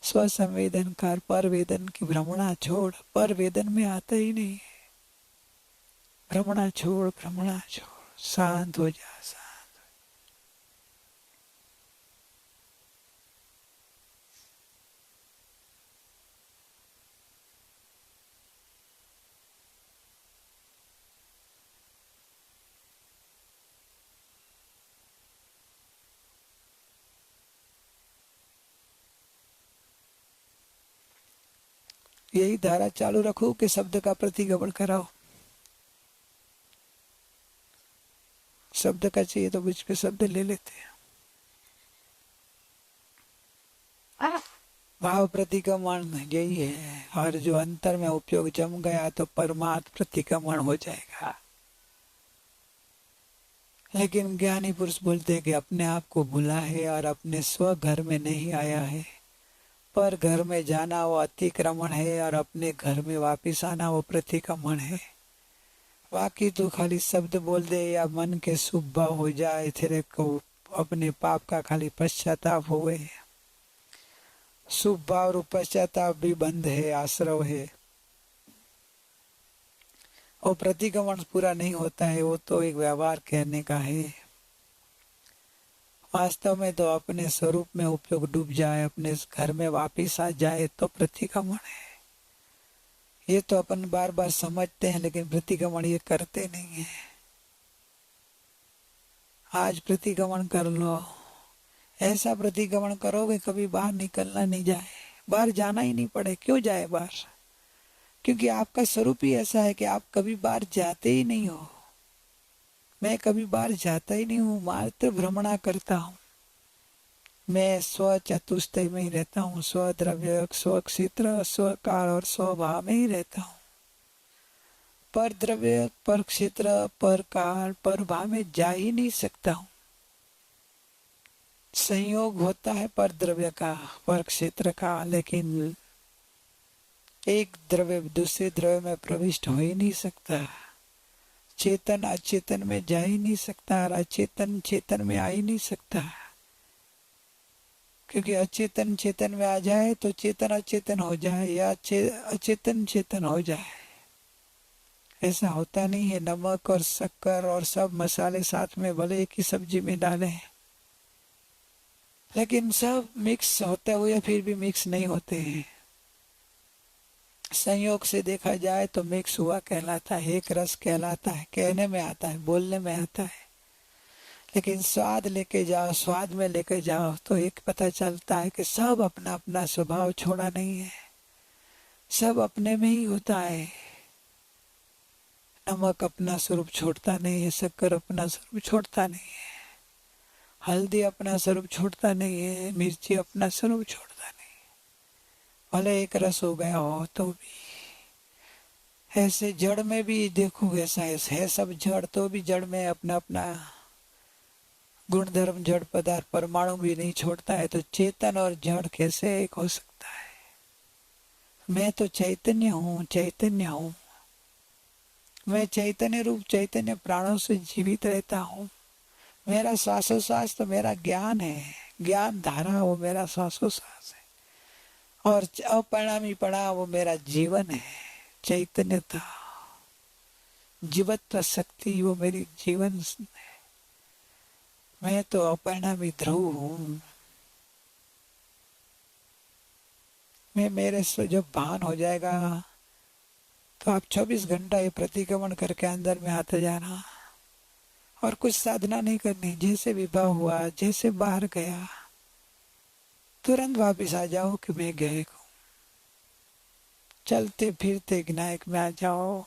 स्वसंवेदन कर, पर वेदन की भ्रमणा छोड़। पर वेदन में आता ही नहीं है। भ्रमणा छोड़, भ्रमणा छोड़, शांत हो जा, शांत। यही धारा चालू रखो कि शब्द का प्रतिगमन कराओ। शब्द का चाहिए तो बीच में शब्द ले लेते हैं। भाव प्रतिक्रमण यही है। और जो अंतर में उपयोग जम गया तो परमार्थ प्रतिक्रमण हो जाएगा। लेकिन ज्ञानी पुरुष बोलते हैं कि अपने आप को भूला है और अपने स्व घर में नहीं आया है। पर घर में जाना वो अतिक्रमण है और अपने घर में वापिस आना वो प्रतिक्रमण है। बाकी तो खाली शब्द बोल दे या मन के शुभ भाव हो जाए, तेरे को अपने पाप का खाली पश्चाताप हुए। शुभ भाव और पश्चाताप भी बंद है, आश्रव है। और प्रतिक्रमण पूरा नहीं होता है, वो तो एक व्यवहार कहने का है। वास्तव में तो अपने स्वरूप में उपयोग डूब जाए, अपने घर में वापिस आ जाए तो प्रतिक्रमण है। ये तो अपन बार बार समझते हैं लेकिन प्रतिक्रमण ये करते नहीं है। आज प्रतिक्रमण कर लो, ऐसा प्रतिक्रमण करोगे कभी बाहर निकलना नहीं जाए, बाहर जाना ही नहीं पड़े। क्यों जाए बाहर? क्योंकि आपका स्वरूप ही ऐसा है कि आप कभी बाहर जाते ही नहीं हो। मैं कभी बाहर जाता ही नहीं हूँ, मात्र भ्रमणा करता हूँ। मैं स्व चतुष्टय में ही रहता हूँ, स्व द्रव्य, स्व क्षेत्र, स्व काल और स्वभाव में ही रहता हूँ। पर द्रव्य, पर क्षेत्र, पर काल, पर भाव में जा ही नहीं सकता हूँ। संयोग होता है पर द्रव्य का, पर क्षेत्र का, लेकिन एक द्रव्य दूसरे द्रव्य में प्रविष्ट हो ही नहीं सकता। चेतन अचेतन में जा ही नहीं सकता और अचेतन चेतन में आ ही नहीं सकता, क्योंकि अचेतन चेतन में आ जाए तो चेतन अचेतन हो जाए या अचेतन चेतन हो जाए। ऐसा होता नहीं है। नमक और शक्कर और सब मसाले साथ में भले एक ही सब्जी में डालें, लेकिन सब मिक्स होते हुए फिर भी मिक्स नहीं होते हैं। संयोग से देखा जाए तो मिक्स हुआ कहलाता है, एक रस कहलाता है, कहने में आता है, बोलने में आता है। लेकिन स्वाद लेके जाओ, स्वाद में लेके जाओ तो एक पता चलता है कि सब अपना अपना स्वभाव छोड़ा नहीं है, सब अपने में ही होता है। नमक अपना स्वरूप छोड़ता नहीं है, शक्कर अपना स्वरूप छोड़ता नहीं है, हल्दी अपना स्वरूप छोड़ता नहीं है, मिर्ची अपना स्वरूप छोड़ता नहीं। भले एक रस हो गया हो तो भी ऐसे जड़ में भी देखो, ऐसा है सब जड़, तो भी जड़ में अपना अपना गुण धर्म जड़ पदार्थ परमाणु भी नहीं छोड़ता है, तो चेतन और जड़ कैसे एक हो सकता है? मैं तो चैतन्य हूँ, चैतन्य हूँ। मैं चैतन्य रूप चैतन्य प्राणों से जीवित रहता हूँ। मेरा श्वासोश्वास तो मेरा ज्ञान है, ज्ञान धारा वो मेरा श्वासोश्वास है, और अपरिणामी पड़ा वो मेरा जीवन है। चैतन्यता जीवत्व शक्ति वो मेरी जीवन है। मैं तो अपरिणामी ध्रुव हूँ। मैं मेरे से जब भान हो जाएगा तो आप 24 घंटा ये प्रतिक्रमण करके अंदर में आते जाना और कुछ साधना नहीं करनी। जैसे विवाह हुआ, जैसे बाहर गया, तुरंत वापस आ जाओ कि मैं गए हूँ। चलते फिरते विनायक में आ जाओ।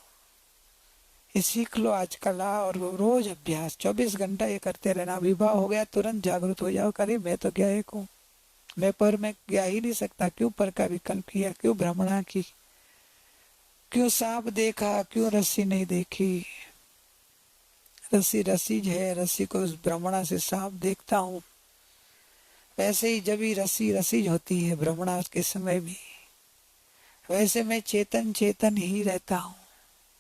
ये सीख लो आजकल, और रोज अभ्यास 24 घंटा ये करते रहना। विवाह हो गया तुरंत जागृत हो जाओ, करे मैं तो गया हूँ, मैं पर मैं गया ही नहीं सकता। क्यों पर का विकल्प किया, क्यों भ्रमणा की, क्यों सांप देखा, क्यों रस्सी नहीं देखी। रस्सी रस्सी है, रस्सी को उस भ्रमणा से सांप देखता हूँ। वैसे ही जब ही रस्सी रस्सी होती है भ्रमणा के समय भी, वैसे मैं चेतन चेतन ही रहता हूँ।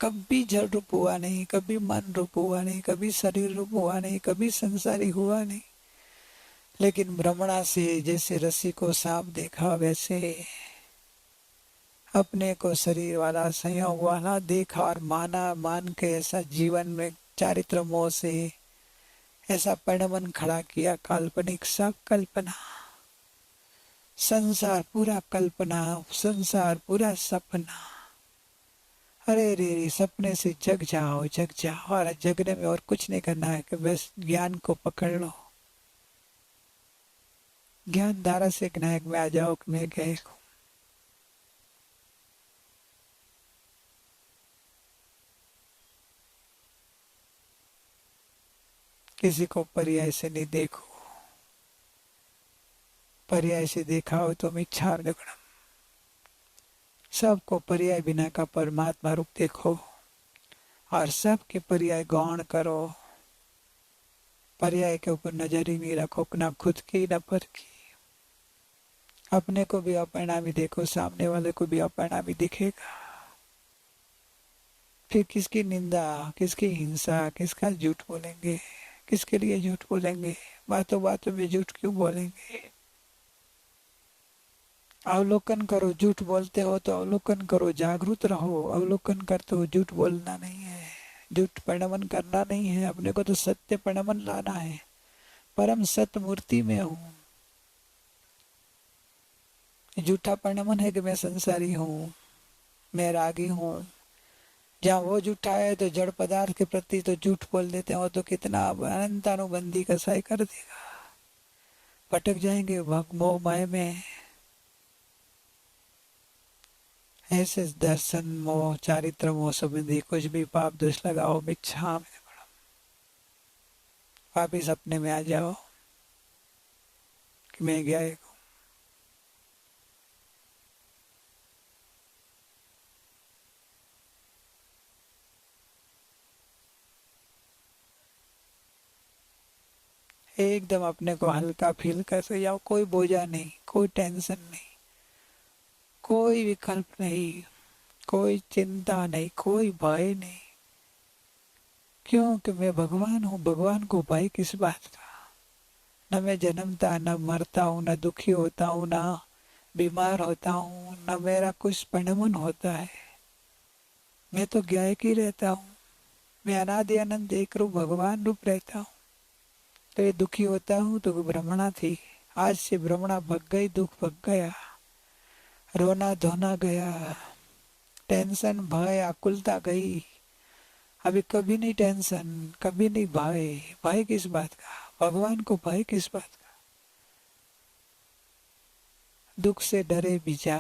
कभी जड़ रूप हुआ नहीं, कभी मन रूप हुआ नहीं, कभी शरीर रूप हुआ नहीं, कभी संसारी हुआ नहीं। लेकिन भ्रमणा से जैसे रस्सी को सांप देखा, वैसे अपने को शरीर वाला संयोग वाला देखा और माना, मान के ऐसा जीवन में चारित्र मोह से ऐसा परिणमन खड़ा किया। काल्पनिक सब कल्पना, संसार पूरा कल्पना, संसार पूरा सपना। अरे रे सपने से जग जाओ, जग जाओ, और जगने में और कुछ नहीं करना है कि बस ज्ञान को पकड़ लो। ज्ञान धारा से विनायक में आ जाओ कि मैं गए हूँ। किसी को पर्याय से नहीं देखो, पर्याय से देखा हो तो मिच्छार्गणम। सबको पर्याय बिना का परमात्मा रूप देखो और सबके पर्याय गौण करो। पर्याय के ऊपर नजर ही नहीं रखो, ना खुद की ना पर की। अपने को भी अपरिणामी देखो, सामने वाले को भी अपरिणामी दिखेगा। फिर किसकी निंदा, किसकी हिंसा, किसका झूठ बोलेंगे, किसके लिए झूठ बोलेंगे, बातों बातों में झूठ क्यों बोलेंगे। अवलोकन करो, झूठ बोलते हो तो अवलोकन करो, जागरूक रहो। अवलोकन करते हो, झूठ बोलना नहीं है, झूठ परिणमन करना नहीं है। अपने को तो सत्य परिणमन लाना है। परम सत्य मूर्ति में हूँ। झूठा परिणमन है कि मैं संसारी हूँ, मैं रागी हूँ। जहाँ वो झूठा है तो जड़ पदार्थ के प्रति तो झूठ बोल देते हो, तो कितना अनंतानुबंधी कसाई कर देगा। भटक जाएंगे मोह माया में। ऐसे दर्शन मोह, चारित्र मोह संबंधी कुछ भी पाप दोष लगाओ, मिच्छा में वापिस अपने में आ जाओ कि मैं गया हूँ। एकदम अपने को हल्का फील कर जाओ। कोई बोझा नहीं, कोई टेंशन नहीं, कोई विकल्प नहीं, कोई चिंता नहीं, कोई भय नहीं, क्योंकि मैं भगवान हूँ। भगवान को भय किस बात का? न मैं जन्मता न मरता हूँ, न दुखी होता हूँ, न बीमार होता हूँ, न मेरा कुछ परिणमन होता है। मैं तो गायक ही रहता हूँ। मैं अनादि अनंत एक रूप भगवान रूप रहता हूँ। तो ये दुखी होता हूँ तो भ्रमणा थी, आज से भ्रमणा भग गई, दुख भग गया, रोना धोना गया, टेंशन भय आकुलता गई। अभी कभी नहीं टेंशन, कभी नहीं भय। भय किस बात का? भगवान को भय किस बात का? दुख से डरे बीजा,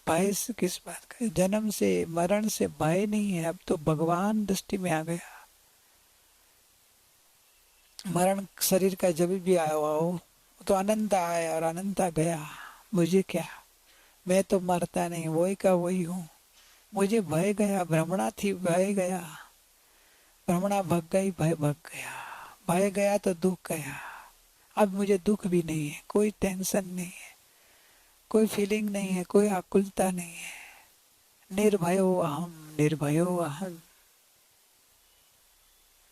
भय से किस बात का? जन्म से मरण से भय नहीं है, अब तो भगवान दृष्टि में आ गया। मरण शरीर का जब भी आया हुआ हो तो अनंत आया और अनंत गया। मुझे क्या, मैं तो मरता नहीं, वही का वही हूँ। मुझे भय गया, भ्रमणा थी, भय गया, भ्रमणा भग गई, भय भग गया। भय गया तो दुख गया। अब मुझे दुख भी नहीं है, कोई टेंशन नहीं है, कोई फीलिंग नहीं है, कोई आकुलता नहीं है। निर्भयो अहम, निर्भयो अहम,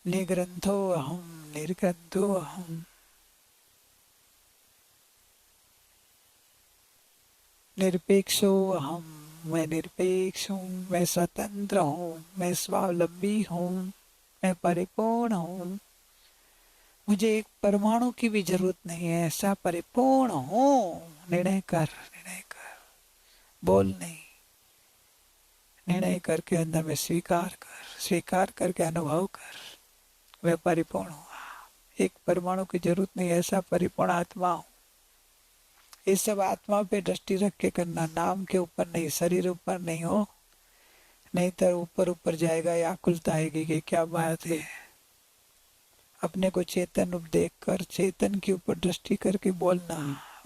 निग्रंथो अहम, निर्ग्रंथो अहम। निरपेक्षो अहम, मैं निरपेक्ष हूँ, मैं स्वतंत्र हूँ, मैं स्वावलंबी हूँ, मैं परिपूर्ण हूँ। मुझे एक परमाणु की भी जरूरत नहीं है, ऐसा परिपूर्ण हूँ। निर्णय कर, निर्णय कर, बोल नहीं, निर्णय करके अंदर में स्वीकार कर, स्वीकार करके अनुभव कर, मैं परिपूर्ण हूँ। एक परमाणु की जरूरत नहीं, ऐसा परिपूर्ण आत्मा हूँ। ये सब आत्मा पे दृष्टि रख के करना, नाम के ऊपर नहीं, शरीर ऊपर नहीं हो, नहीं तो ऊपर ऊपर जाएगा या आकुलता आएगी कि क्या बात है। अपने को चेतन रूप देख कर चेतन के ऊपर दृष्टि करके बोलना,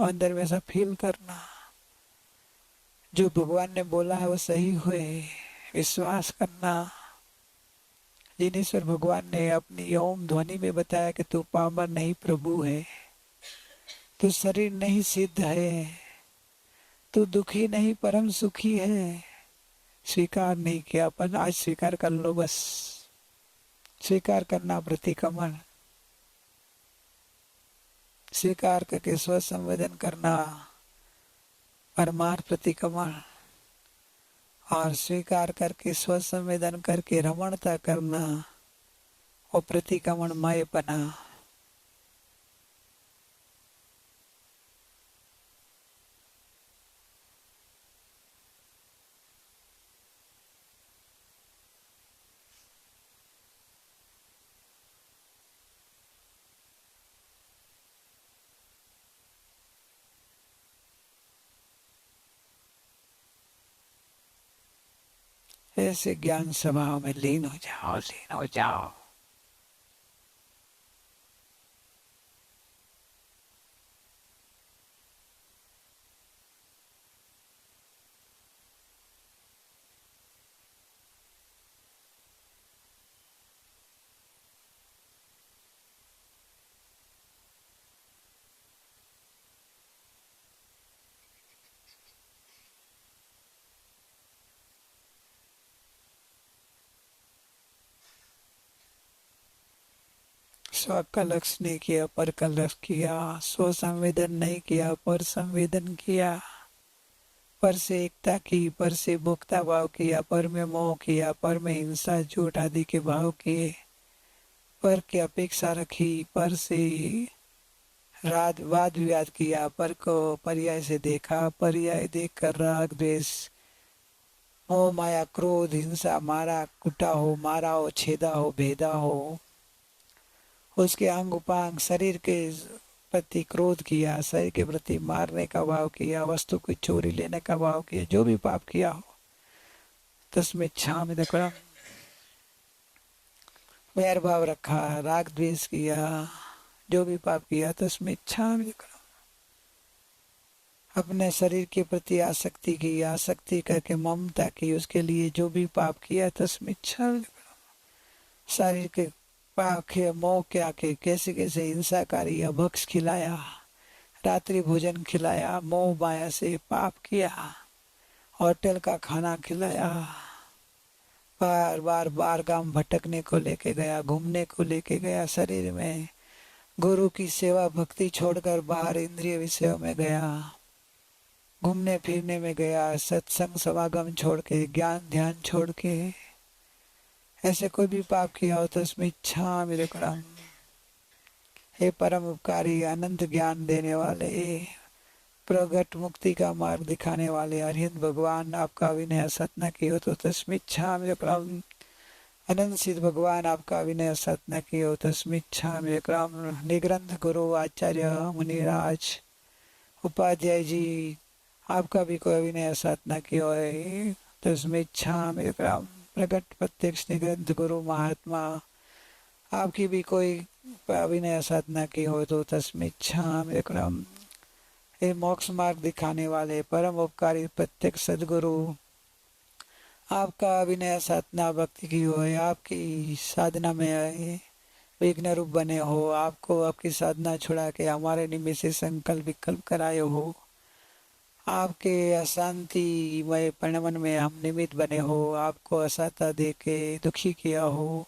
अंदर में ऐसा फील करना जो भगवान ने बोला है वो सही हुए, विश्वास करना। जिनेश्वर भगवान ने अपनी ओम ध्वनि में बताया कि तू पामर नहीं प्रभु है, तू शरीर नहीं सिद्ध है, तू दुखी नहीं परम सुखी है। स्वीकार नहीं किया, पर आज स्वीकार कर लो बस। स्वीकार करना प्रतिक्रमण, स्वीकार करके स्व संवेदन करना परमार्थ प्रतिक्रमण, और स्वीकार करके स्व संवेदन करके रमणता करना और प्रतिक्रमण मयपना। ऐसे ज्ञान स्वभाव में लीन हो जाओ, लीन हो जाओ। स्व का लक्ष्य नहीं किया, पर का लक्ष्य किया। स्व संवेदन नहीं किया, पर संवेदन किया। पर से एकता की, पर से मुक्ता भाव किया, पर में मोह किया, पर में हिंसा झूठ आदि के भाव किए, पर की अपेक्षा रखी, पर से रात वाद विवाद किया, पर को पर्याय से देखा, पर्याय देख कर राग द्वेष मोह माया क्रोध हिंसा, मारा कुटा हो, मारा हो, छेदा हो, भेदा हो, उसके अंग उपांग शरीर के प्रति क्रोध किया, शरीर के प्रति मारने का भाव किया, वस्तु की चोरी लेने का भाव किया, जो भी पाप किया हो तस्में क्षाम दकड़म, वैर भाव रखा, राग द्वेष किया, जो भी पाप किया तस्में क्षाम दकड़म। अपने शरीर के प्रति आसक्ति की, आसक्ति करके ममता की, उसके लिए जो भी पाप किया तस्में क्षाम दकड़म। शरीर के पाप के मोह के आके कैसे कैसे हिंसाकारी अभक्ष खिलाया, रात्रि भोजन खिलाया, मोह माया से पाप किया, होटल का खाना खिलाया, बार बार बार गांव भटकने को लेके गया, घूमने को लेके गया, शरीर में गुरु की सेवा भक्ति छोड़कर बाहर इंद्रिय विषयों में गया, घूमने फिरने में गया, सत्संग समागम छोड़ के, ज्ञान ध्यान छोड़ के, ऐसे कोई भी पाप किया हो तो उसमें इच्छा मेरे कराम। हे परम उपकारी, अनंत ज्ञान देने वाले, प्रगट मुक्ति का मार्ग दिखाने वाले अरिहंत भगवान, आपका विनय असत न कियो तो तस्मिच्छा मेरे कराम। अनंत सिद्ध भगवान, आपका विनय असत न कियो तस्मिच्छा मेरे कराम। निग्रंथ गुरु आचार्य मुनिराज उपाध्याय जी, आपका भी कोई विनय असत न कियो है तस्मिच्छा मेरे कराम। प्रगट प्रत्यक्ष निग्रंथ गुरु महात्मा, आपकी भी कोई विनय साधना की हो तो तस्मिच्छा मेरे क्रम। ये मोक्ष मार्ग दिखाने वाले परम उपकारी प्रत्यक्ष सदगुरु, आपका विनय साधना भक्ति की हो, आपकी साधना में विघ्न रूप बने हो, आपको आपकी साधना छुड़ा के हमारे निमित्त से संकल्प विकल्प कराए हो, आपके अशांति मय परिणमन में हम निमित्त बने हो, आपको असाता दे के दुखी किया हो,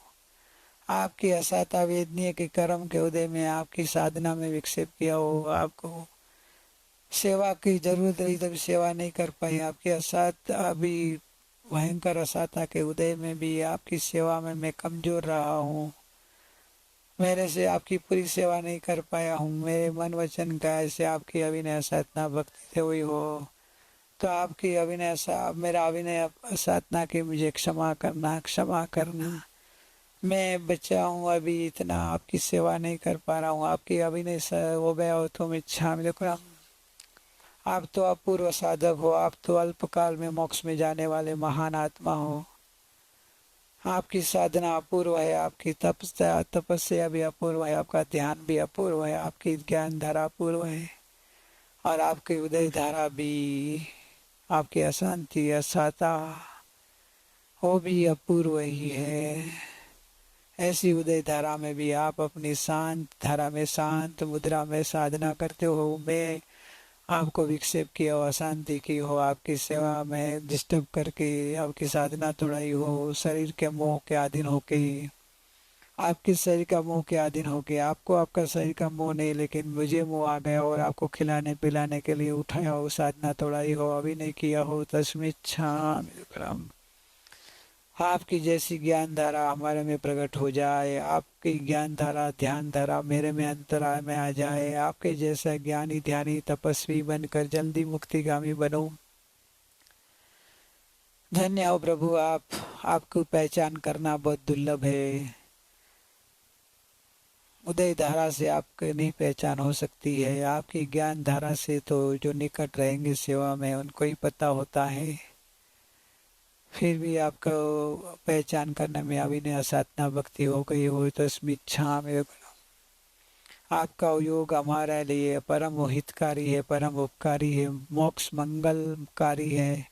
आपकी असाता वेदनीय के कर्म के उदय में आपकी साधना में विक्षेप किया हो, आपको सेवा की जरूरत रही तभी सेवा नहीं कर पाई, आपकी असात अभी भयंकर असाता के उदय में भी आपकी सेवा में मैं कमजोर रहा हूँ, मेरे से आपकी पूरी सेवा नहीं कर पाया हूँ, मेरे मन वचन काया से आपकी अभिनय साधना भक्ति से हुई हो, तो आपकी अभिनय मेरा अभिनय साधना की मुझे क्षमा करना, क्षमा करना। मैं बच्चा हूँ, अभी इतना आपकी सेवा नहीं कर पा रहा हूँ, आपकी अभिनय हो गया हो तो मैं इच्छा मेरे को। आप तो अपूर्व साधक हो, आप तो अल्पकाल में मोक्ष में जाने वाले महान आत्मा हो, आपकी साधना अपूर्व है, आपकी तपस्या भी अपूर्व है, आपका ध्यान भी अपूर्व है, आपकी ज्ञान धारा अपूर्व है, और आपकी उदय धारा भी, आपकी अशांति असाता वो भी अपूर्व ही है। ऐसी उदय धारा में भी आप अपनी शांत धारा में, शांत मुद्रा में साधना करते हो, मैं आपको विक्षेप किया हो, अशांति की हो, आपकी सेवा में डिस्टर्ब करके आपकी साधना तोड़ाई हो, शरीर के मोह के अधीन होके, आपके शरीर का मोह के अधीन होके, आपको आपका शरीर का मोह नहीं लेकिन मुझे मोह आ गया और आपको खिलाने पिलाने के लिए उठाया हो, साधना तोड़ाई हो, अभी नहीं किया हो तस्मिच्छा मेरे परम। आपकी जैसी ज्ञान धारा हमारे में प्रकट हो जाए, आपकी ज्ञान धारा ध्यान धारा मेरे में अंतराय में आ जाए, आपके जैसा ज्ञानी ध्यानी तपस्वी बनकर जल्दी मुक्तिगामी बनो। धन्य हो प्रभु आप, आपको पहचान करना बहुत दुर्लभ है, उदय धारा से आपकी नहीं पहचान हो सकती है, आपकी ज्ञान धारा से तो जो निकट रहेंगे सेवा में उनको ही पता होता है, फिर भी आपको पहचान करने में अभिनय साधना भक्ति हो गई हो तो स्मिच्छा में आपका योग हमारे लिए परम हितकारी है, परम उपकारी है, मोक्ष मंगलकारी है,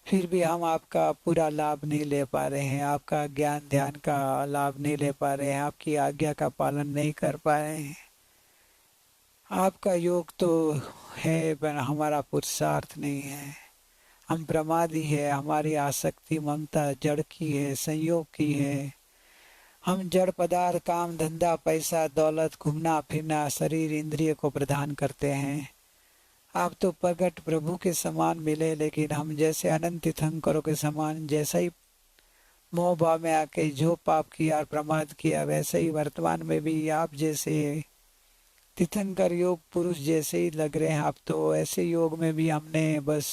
फिर भी हम आपका पूरा लाभ नहीं ले पा रहे हैं, आपका ज्ञान ध्यान का लाभ नहीं ले पा रहे हैं, आपकी आज्ञा का पालन नहीं कर पा रहे हैं। आपका योग तो है पर हमारा पुरुषार्थ नहीं है, हम प्रमादी है, हमारी आसक्ति ममता जड़ की है, संयोग की है, हम जड़ पदार्थ काम धंधा पैसा दौलत घूमना फिरना शरीर इंद्रिय को प्रदान करते हैं। आप तो प्रगट प्रभु के समान मिले, लेकिन हम जैसे अनंत तीर्थंकरों के समान जैसा ही मोह भाव में आके जो पाप किया और प्रमाद किया, वैसे ही वर्तमान में भी आप जैसे तीर्थंकर योग पुरुष जैसे ही लग रहे हैं। आप तो ऐसे योग में भी हमने बस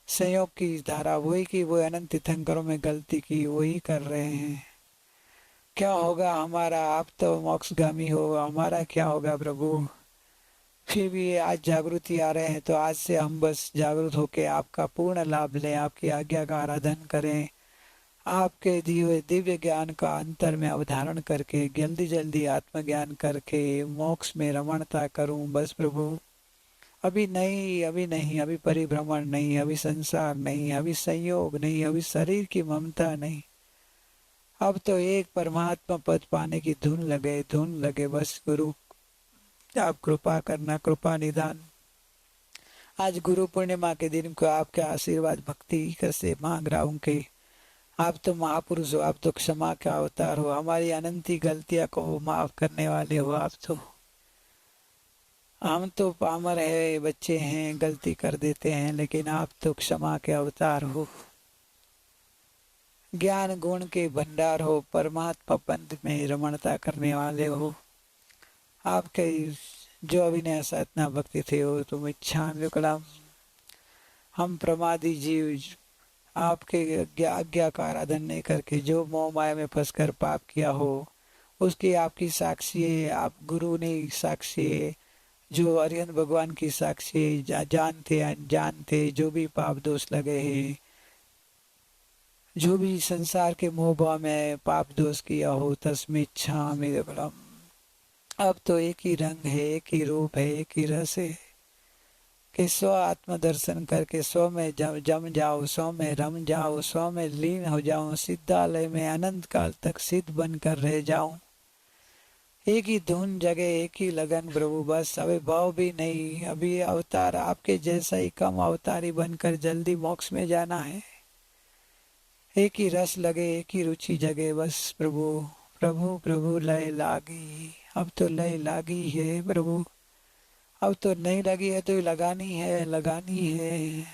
संयोग की धारा वही की, वो अनंत तीर्थंकरों में गलती की वही कर रहे हैं। क्या होगा हमारा? आप तो मोक्षगामी हो, हमारा क्या होगा प्रभु? फिर भी आज जागृति आ रहे हैं तो आज से हम बस जागृत होकर आपका पूर्ण लाभ लें, आपकी आज्ञा का आराधन करें, आपके दिव्य ज्ञान का अंतर में अवधारण करके जल्दी जल्दी आत्मज्ञान करके मोक्ष में रमणता करूं बस प्रभु। अभी नहीं, अभी नहीं, अभी परिभ्रमण नहीं, अभी संसार नहीं, अभी संयोग नहीं, अभी शरीर की ममता नहीं, अब तो एक परमात्मा पद पाने की धुन लगे बस। गुरु आप कृपा करना, कृपा निदान आज गुरु पूर्णिमा के दिन को आपके आशीर्वाद भक्ति कैसे मांग रहा हूँ कि आप तो महापुरुष हो, आप तो क्षमा का अवतार हो, हमारी अनंती गलतियां को माफ करने वाले हो आप तो। हम तो पामर है, बच्चे हैं, गलती कर देते हैं, लेकिन आप तो क्षमा के अवतार हो, ज्ञान गुण के भंडार हो, परमात्मा पंथ में रमणता करने वाले हो। आपके जो अभिनय साधना भक्ति थे हो तुम इच्छा विकलम, हम प्रमादी जीव आपके आज्ञा का आराधन नहीं करके जो मोह माया में फंसकर पाप किया हो उसकी आपकी साक्षी है, आप गुरु ने साक्षी है, जो अरिहंत भगवान की साक्षी है, जानते अनजान थे जो भी पाप दोष लगे हैं, जो भी संसार के मोह भाव में पाप दोष किया हो तस्मिं इच्छामि विकलम। अब तो एक ही रंग है, एक ही रूप है, एक ही रस है कि स्व आत्म दर्शन करके स्व में जम जाओ, स्व में रम जाओ, स्व में लीन हो जाओ, सिद्धालय में अनंत काल तक सिद्ध बनकर रह जाऊं। एक ही धुन जगह, एक ही लगन प्रभु, बस अभी भाव भी नहीं, अभी अवतार आपके जैसा ही कम अवतारी बनकर जल्दी मोक्ष में जाना है। एक ही रस लगे, एक ही रुचि जगे, बस प्रभु प्रभु प्रभु लय लागी। अब तो लय लागी है प्रभु, अब तो नहीं लगी है तो लगानी है, लगानी है।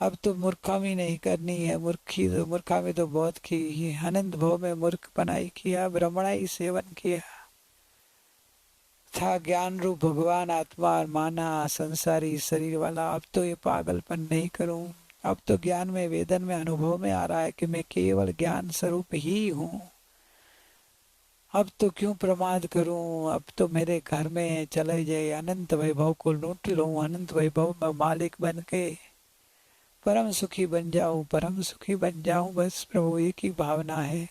अब तो मूर्खामी नहीं करनी है, मूर्खामी तो बहुत की, अनंत भव में मूर्ख पनाई किया, ब्रह्मणाई सेवन किया था, ज्ञान रूप भगवान आत्मा माना संसारी शरीर वाला। अब तो ये पागलपन नहीं करूं, अब तो ज्ञान में वेदन में अनुभव में आ रहा है कि मैं केवल ज्ञान स्वरूप ही हूँ। अब तो क्यों प्रमाद करूं, अब तो मेरे घर में चले जाए, अनंत वैभव को लूट लूं, अनंत वैभव में मालिक बन के परम सुखी बन जाऊं, परम सुखी बन जाऊं। बस प्रभु एक ही भावना है,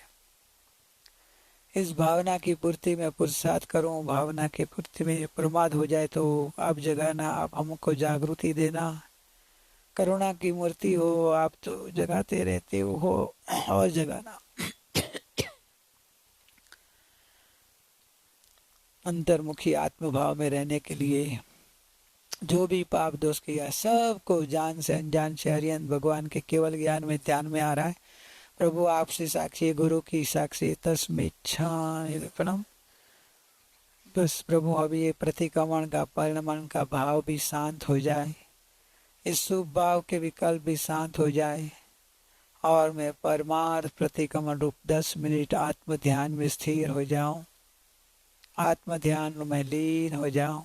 इस भावना की पूर्ति में पुरुषार्थ करूं, भावना की पूर्ति में प्रमाद हो जाए तो आप जगाना, आप हमको जागृति देना, करुणा की मूर्ति हो आप तो जगाते रहते हो और जगाना। अंतर्मुखी आत्मभाव में रहने के लिए जो भी पाप दोष किया सबको जान से अनजान से हरिहंत भगवान के केवल ज्ञान में ध्यान में आ रहा है। प्रभु आपसे साक्षी, गुरु की साक्षी, तस्मै इच्छामि। बस प्रभु अभी ये प्रतिक्रमण का परिणमन का भाव भी शांत हो जाए, इस शुभ भाव के विकल्प भी शांत हो जाए और मैं परमार्थ प्रतिक्रमण रूप 10 मिनट आत्म ध्यान में स्थिर हो जाऊं, आत्म ध्यान में लीन हो जाऊं।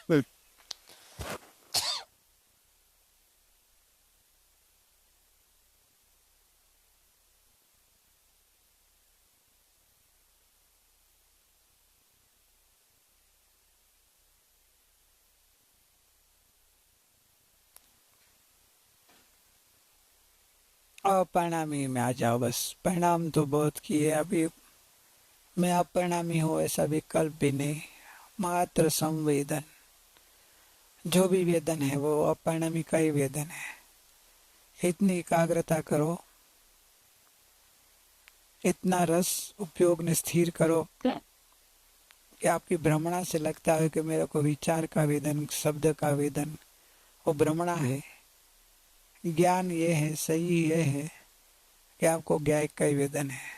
और परिणामी में आ जाओ बस। परिणाम तो बहुत किए, अभी मैं अपरिणामी हूँ ऐसा विकल्प भी नहीं। मात्र संवेदन, जो भी वेदन है वो अपरिणामी का ही वेदन है। इतनी एकाग्रता करो, इतना रस उपयोग में स्थिर करो कि आपकी भ्रमणा से लगता है कि मेरे को विचार का वेदन, शब्द का वेदन, वो भ्रमणा है। ज्ञान ये है, सही ये है कि आपको ज्ञायक का ही वेदन है।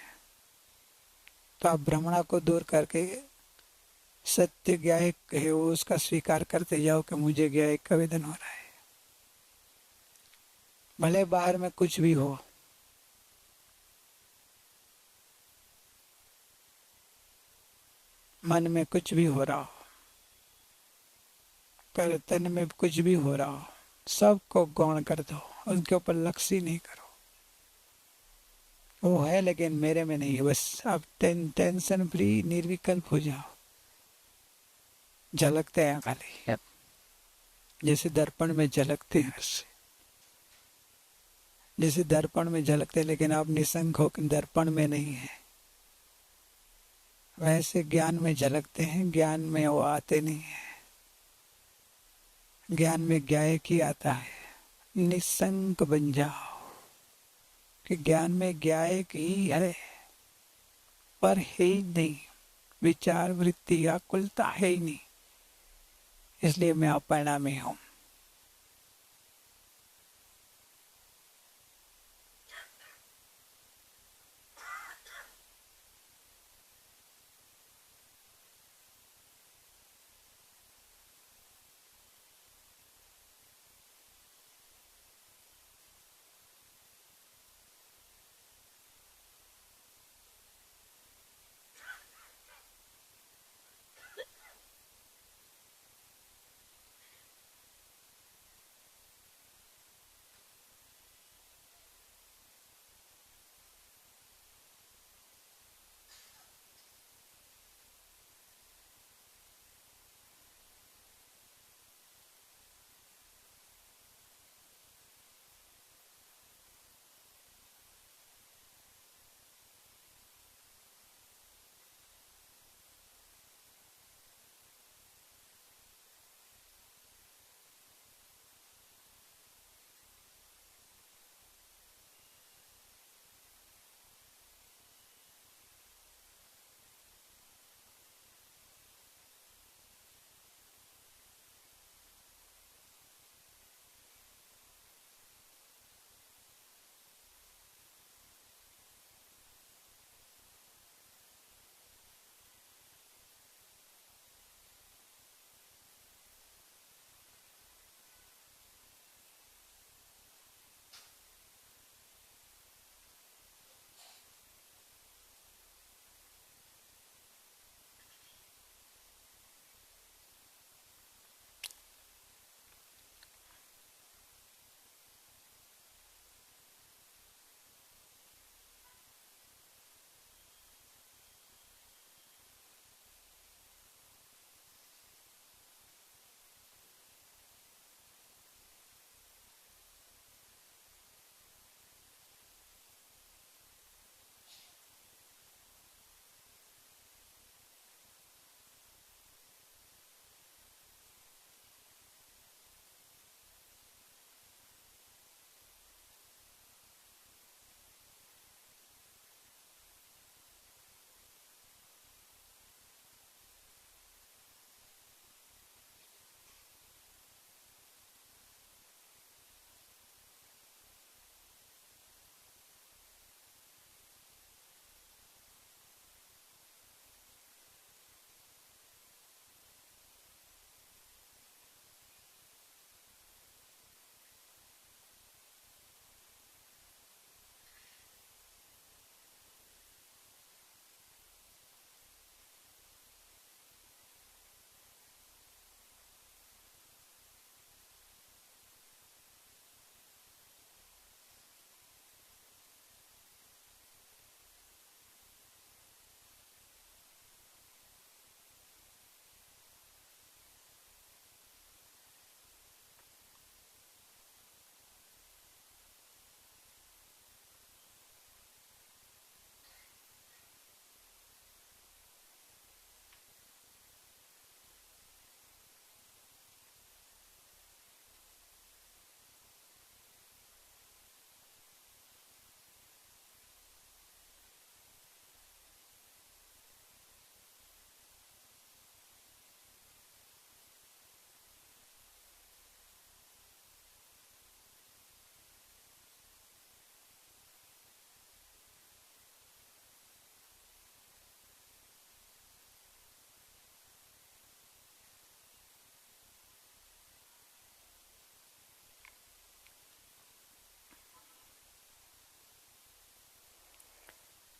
तो आप भ्रमणा को दूर करके सत्य ज्ञायक है वो उसका स्वीकार करते जाओ कि मुझे ज्ञायक का वेदन हो रहा है। भले बाहर में कुछ भी हो, मन में कुछ भी हो रहा हो, पर तन में कुछ भी हो रहा हो, सबको गौण कर दो, उनके ऊपर लक्ष्य ही नहीं करो। वो है लेकिन मेरे में नहीं है। बस आप टेंशन फ्री निर्विकल्प हो जाओ। झलकते हैं खाली, जैसे दर्पण में झलकते हैं वैसे। जैसे दर्पण में झलकते, लेकिन आप निसंग हो कि दर्पण में नहीं है, वैसे ज्ञान में झलकते हैं। ज्ञान में वो आते नहीं है। ज्ञान में ज्ञायक ही आता है। निसंक बन जाओ कि ज्ञान में ज्ञायक ही है, पर है ही नहीं। विचार वृत्ति आकुलता है ही नहीं, इसलिए मैं अपरिणामी हूं।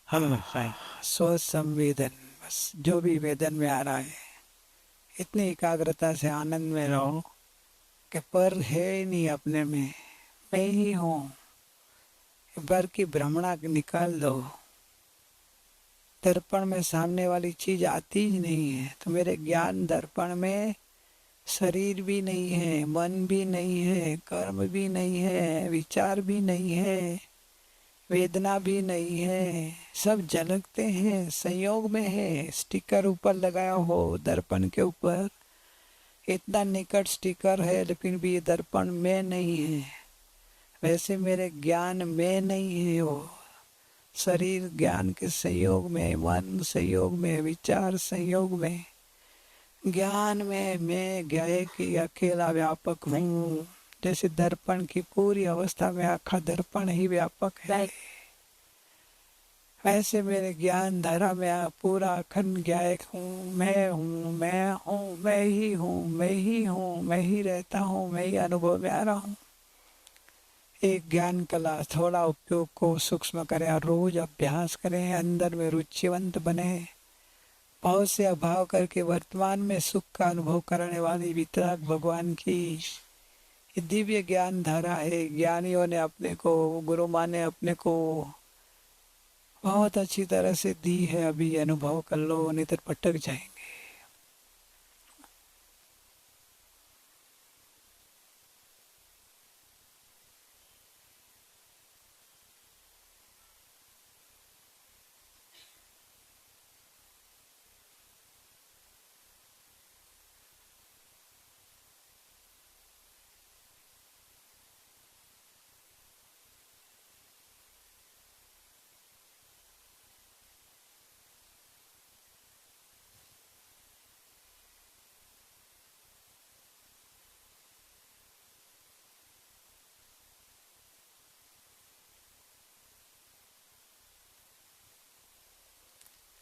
हाँ, सोच संवेदन, बस जो भी वेदन में आ रहा है इतनी एकाग्रता से आनंद में रहो कि पर है ही नहीं अपने में, मैं ही हूँ। बर की भ्रमणा निकाल दो, दर्पण में सामने वाली चीज आती ही नहीं है। तो मेरे ज्ञान दर्पण में शरीर भी नहीं है, मन भी नहीं है, कर्म भी नहीं है, विचार भी नहीं है, वेदना भी नहीं है, सब झलकते हैं, संयोग में है। स्टिकर ऊपर लगाया हो दर्पण के ऊपर, इतना निकट स्टिकर है, लेकिन भी ये दर्पण में नहीं है। वैसे मेरे ज्ञान में नहीं है, वो शरीर ज्ञान के संयोग में, मन संयोग में, विचार संयोग में, ज्ञान में मैं ज्ञाय की अकेला व्यापक हूँ। जैसे दर्पण की पूरी अवस्था में आखा दर्पण ही व्यापक है, वैसे मेरे ज्ञान धारा में पूरा अखंड ज्ञायक हूँ। मैं हूँ, मैं हूँ, मैं ही हूँ, मैं ही हूँ, मैं ही रहता हूँ, मैं ही अनुभव में आ रहा हूँ। एक ज्ञान कला थोड़ा उपयोग को सूक्ष्म करें और रोज अभ्यास करें, अंदर में रुचिवंत बने, भाव से अभाव करके वर्तमान में सुख का अनुभव करने वाली वितराग भगवान की ये दिव्य ज्ञान धारा है। ज्ञानियों ने अपने को, गुरु माँ ने अपने को बहुत अच्छी तरह से दी है। अभी अनुभव कर लो, नहीं तो भटक जाएंगे।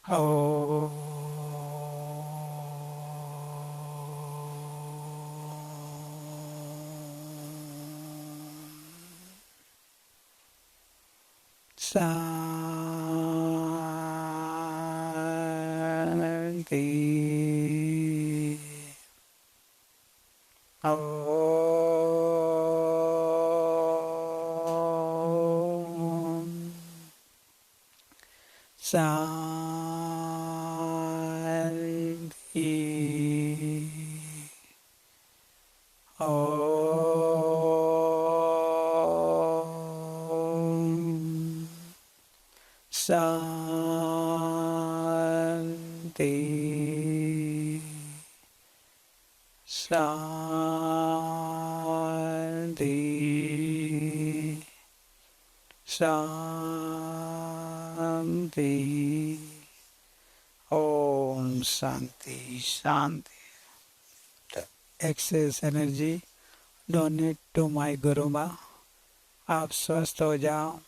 ओ शांति। ओम शांति। ओम शांति। शांति। शांति। ओम शांति शांति। Excess energy donate to my guru maa. आप स्वस्थ हो जाओ,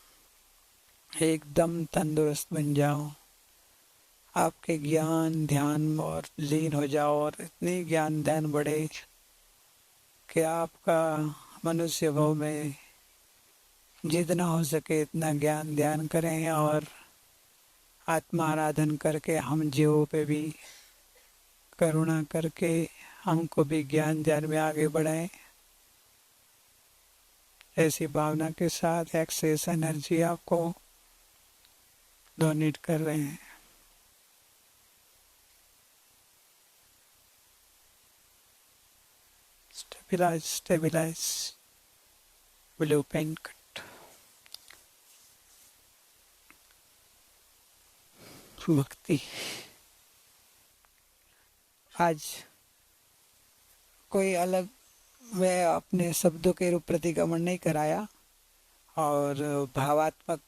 एकदम तंदुरुस्त बन जाओ, आपके ज्ञान ध्यान और लीन हो जाओ, और इतनी ज्ञान ध्यान बढ़े कि आपका मनुष्य भाव में जितना हो सके इतना ज्ञान ध्यान करें, और आत्मा आराधन करके हम जीवों पे भी करुणा करके हमको भी ज्ञान ध्यान में आगे बढ़ाएं। ऐसी भावना के साथ एक्सेस एनर्जी आपको डोनेट कर रहे हैं। Stabilize stabilize blue pen cut. भक्ति। आज कोई अलग मैं अपने शब्दों के रूप प्रतिक्रमण नहीं कराया, और भावात्मक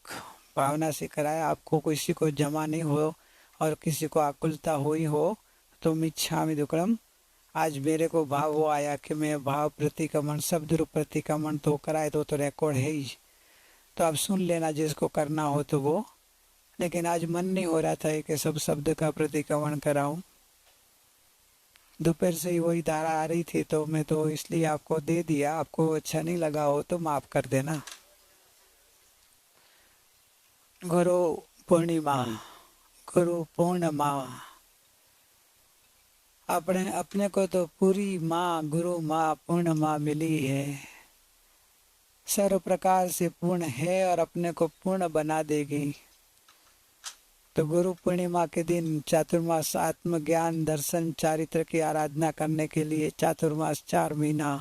भावना से कराया। आपको किसी को जमा नहीं हो और किसी को आकुलता हुई हो तो मिच्छामि दुक्कडम। आज मेरे को भाव वो आया कि मैं भाव प्रतिक्रमण शब्द रूप प्रतिक्रमण तो कराए तो रिकॉर्ड है ही, तो आप सुन लेना जिसको करना हो तो वो। लेकिन आज मन नहीं हो रहा था कि सब शब्द का प्रतिक्रमण कराऊं। दोपहर से ही वही धारा आ रही थी, तो मैं तो इसलिए आपको दे दिया। आपको अच्छा नहीं लगा हो तो माफ कर देना। गुरु पूर्णिमा, गुरु पूर्णिमा। अपने को तो पूरी माँ, गुरु माँ, पूर्ण माँ मिली है, सर्व प्रकार से पूर्ण है और अपने को पूर्ण बना देगी। तो गुरु पूर्णिमा के दिन चातुर्मास आत्मज्ञान दर्शन चारित्र की आराधना करने के लिए चातुर्मास 4 महीना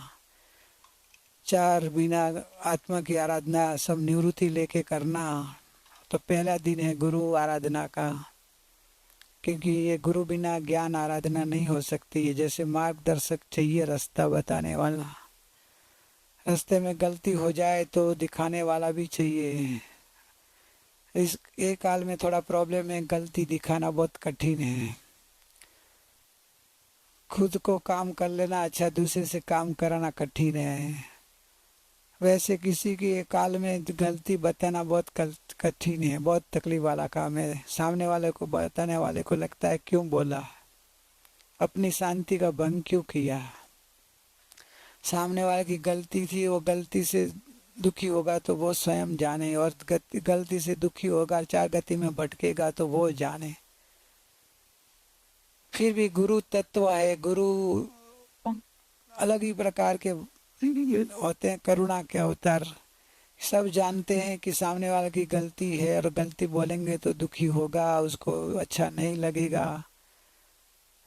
आत्मा की आराधना सब निवृत्ति लेके करना। तो पहला दिन है गुरु आराधना का, क्योंकि ये गुरु बिना ज्ञान आराधना नहीं हो सकती है। जैसे मार्गदर्शक चाहिए, रास्ता बताने वाला, रास्ते में गलती हो जाए तो दिखाने वाला भी चाहिए। इस एक काल में थोड़ा प्रॉब्लम है, गलती दिखाना बहुत कठिन है। खुद को काम कर लेना अच्छा, दूसरे से काम कराना कठिन है। वैसे किसी की एक काल में गलती बताना बहुत कठिन है, बहुत तकलीफ वाला काम है। सामने वाले को बताने वाले को लगता है क्यों बोला, अपनी शांति का भंग क्यों किया। सामने वाले की गलती थी, वो गलती से दुखी होगा तो वो स्वयं जाने, और गलती से दुखी होगा, चार गति में भटकेगा तो वो जाने। फिर भी गुरु तत्व है, गुरु अलग ही प्रकार के होते हैं, करुणा के अवतार। सब जानते हैं कि सामने वाले की गलती है और गलती बोलेंगे तो दुखी होगा, उसको अच्छा नहीं लगेगा।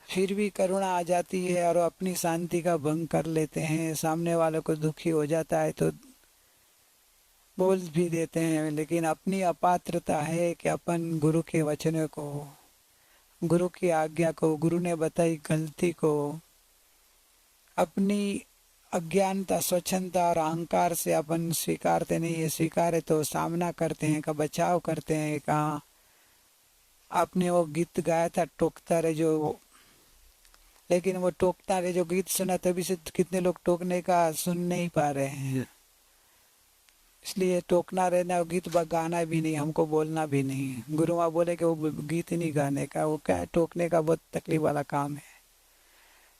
फिर भी करुणा आ जाती है और अपनी शांति का भंग कर लेते हैं। सामने वाले को दुखी हो जाता है तो बोल भी देते हैं, लेकिन अपनी अपात्रता है कि अपन गुरु के वचनों को, गुरु की आज्ञा को, गुरु ने बताई गलती को अपनी अज्ञानता, स्वच्छंदता और अहंकार से अपन स्वीकारते नहीं है। स्वीकारे तो सामना करते हैं, का बचाव करते हैं। कहा आपने वो गीत गाया था, टोकता रहे जो, लेकिन वो टोकता रहे जो गीत सुना तभी से कितने लोग टोकने का सुन नहीं पा रहे हैं। इसलिए टोकना रहना, वो गीत गाना भी नहीं, हमको बोलना भी नहीं। गुरु माँ बोले कि वो गीत नहीं गाने का, वो क्या टोकने का बहुत तकलीफ वाला काम है।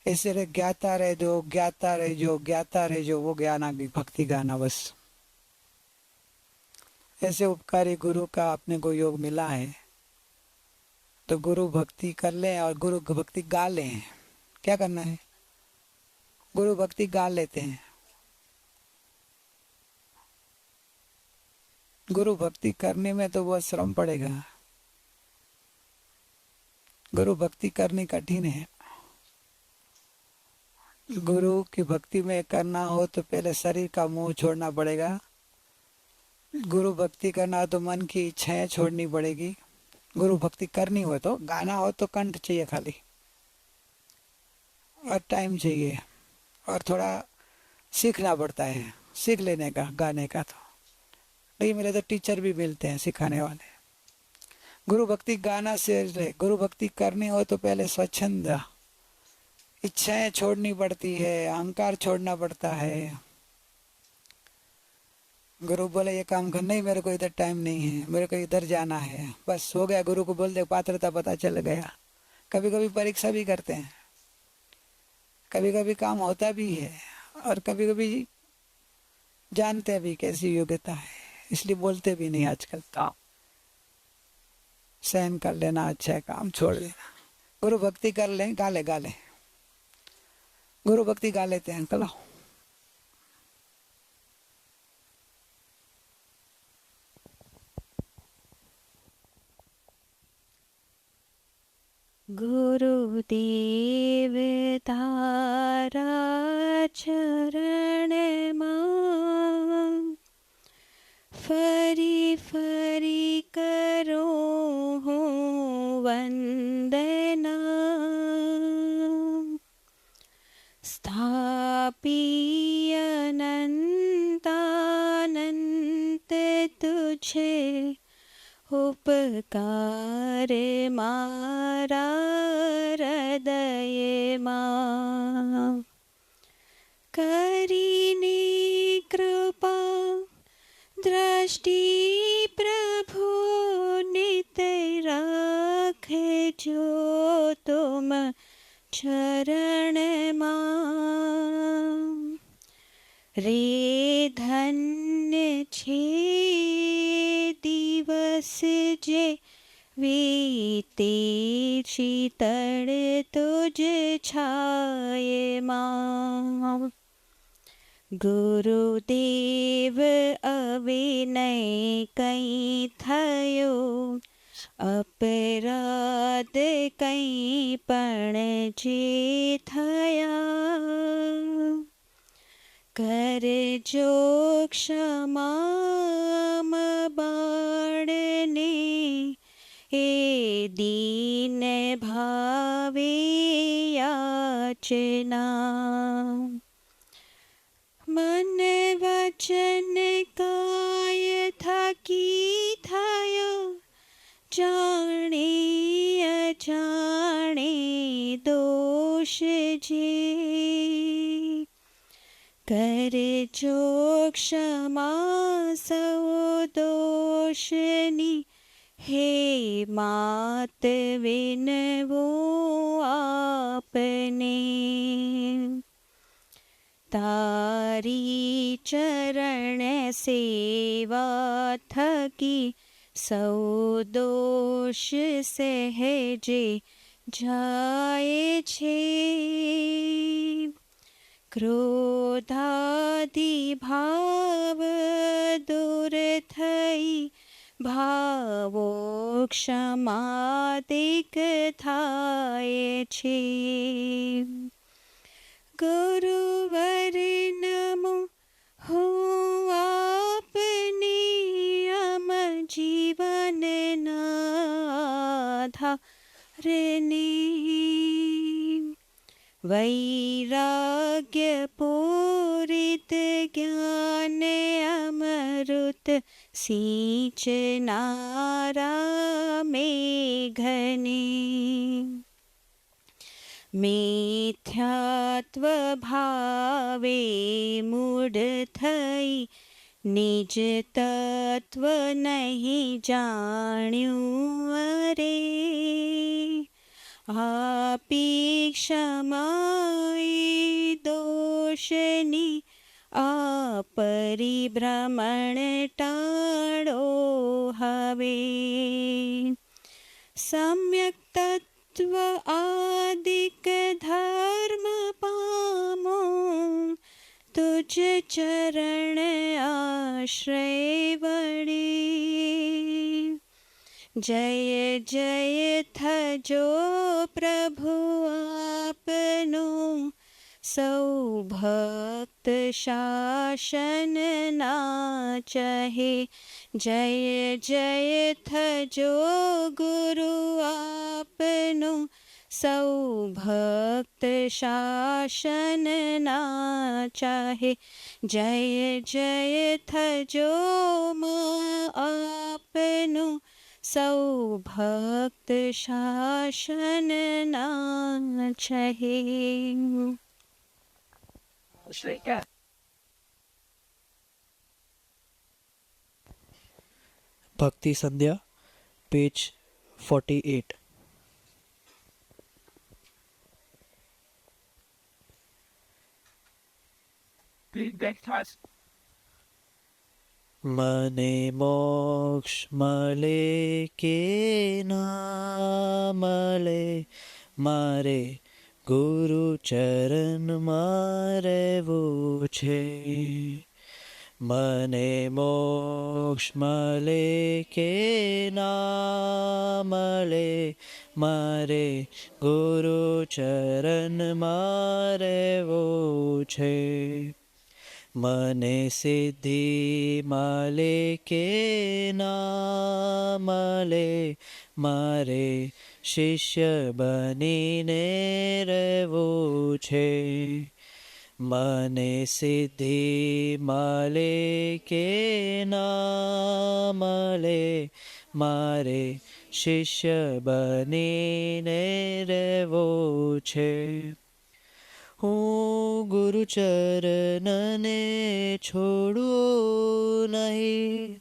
इसलिए ज्ञाता रहे जो, ज्ञाता रहे जो, ज्ञाता रहे जो, वो ज्ञान आगे भक्ति गाना बस। ऐसे उपकारी गुरु का अपने को योग मिला है तो गुरु भक्ति कर लें और गुरु भक्ति गा लें। क्या करना है, गुरु भक्ति गा लेते हैं। गुरु भक्ति करने में तो बहुत श्रम पड़ेगा, गुरु भक्ति करनी कठिन है। गुरु की भक्ति में करना हो तो पहले शरीर का मोह छोड़ना पड़ेगा। गुरु भक्ति करना हो तो मन की इच्छाएं छोड़नी पड़ेगी। गुरु भक्ति करनी हो तो, गाना हो तो कंठ चाहिए खाली, और टाइम चाहिए, और थोड़ा सीखना पड़ता है, सीख लेने का गाने का। तो नहीं मिले तो टीचर भी मिलते हैं सिखाने वाले। गुरु भक्ति गाना से, गुरु भक्ति करनी हो तो पहले स्वच्छंद, इच्छाएं छोड़नी पड़ती है, अहंकार छोड़ना पड़ता है। गुरु बोले ये काम करना ही, मेरे को इधर टाइम नहीं है, मेरे को इधर जाना है, बस हो गया। गुरु को बोल दे, पात्रता पता चल गया। कभी कभी परीक्षा भी करते हैं, कभी कभी काम होता भी है, और कभी कभी जानते भी कैसी योग्यता है, इसलिए बोलते भी नहीं आजकल। काम सहन कर लेना अच्छा है, काम छोड़ देना। गुरु भक्ति कर लें, गा ले गा ले, गुरु भक्ति गा लेते हैं। चलो गुरुदेव तारा चरण मां फरी फरी करो हो वंदना, स्थापी अनंतानंत तुझे उपकार मारा हृदय मां, करीने कृपा दृष्टि प्रभु नित राखे जो तुम चरण मां। रे धन्य छे दिवस જે વીતે શીતળ તુજ છાયમાં. ગુરુદેવ અવિનય કંઈ થયો, અપરાધ કંઈ પણ જે થયા, કરજો ક્ષમા બાળને એ દીન ભાવે યાચના. મન વચન કાય થાકી થયો, જાણે અજાણે દોષ જે, કરજો ક્ષમા સૌ દોષની હે માત વિનવું આપને. તારી ચરણ સેવા થકી સૌ દોષ સહેજે જાય છે. ક્રોધાદિ ભાવ દૂર થઈ ભાવો ક્ષમાદિક થાય છે. ગુરુવર નમો હું આપને અમ જીવનના આધારને. વૈરાગ્ય પૂરિત જ્ઞાન અમૃત સિંચનારા મેઘને. મિથ્યાત્વ ભાવે મૂઢ થઈ નિજ તત્વ નહીં જાણ્યું અરે. આપી ક્ષમાઈ દોષની આ પરિભ્રમણ ટાળો હવે. સમ્યક તત્વ આદિક ધર્મ પામો તુજ ચરણ આશ્રય વડે. જય જય થજો પ્રભુ આપનો, સૌ ભક્ત શાસન ના ચહે. જય જય થજો ગુરુ આપનો, સૌ ભક્ત શાસન ના ચાહે. જય જય થજો આપનો, સૌ ભક્ત શાસન ના ચહે. ભક્તિ સંધ્યા, પેજ 48. મને મોક્ષ મળે કે ના મળે, મારે ગુરુ ચરણમાં રહેવું છે. મને મોક્ષ મળે કે ના મળે, મારે ગુરુ ચરણમાં રહેવું છે. મને સિદ્ધિ મળે કે ના મળે, મારે શિષ્ય બનીને રહેવું છે. મને સિદ્ધિ મળે કે ના મળે, મારે શિષ્ય બનીને રહેવું છે. હું ગુરુચરણને છોડું નહીં,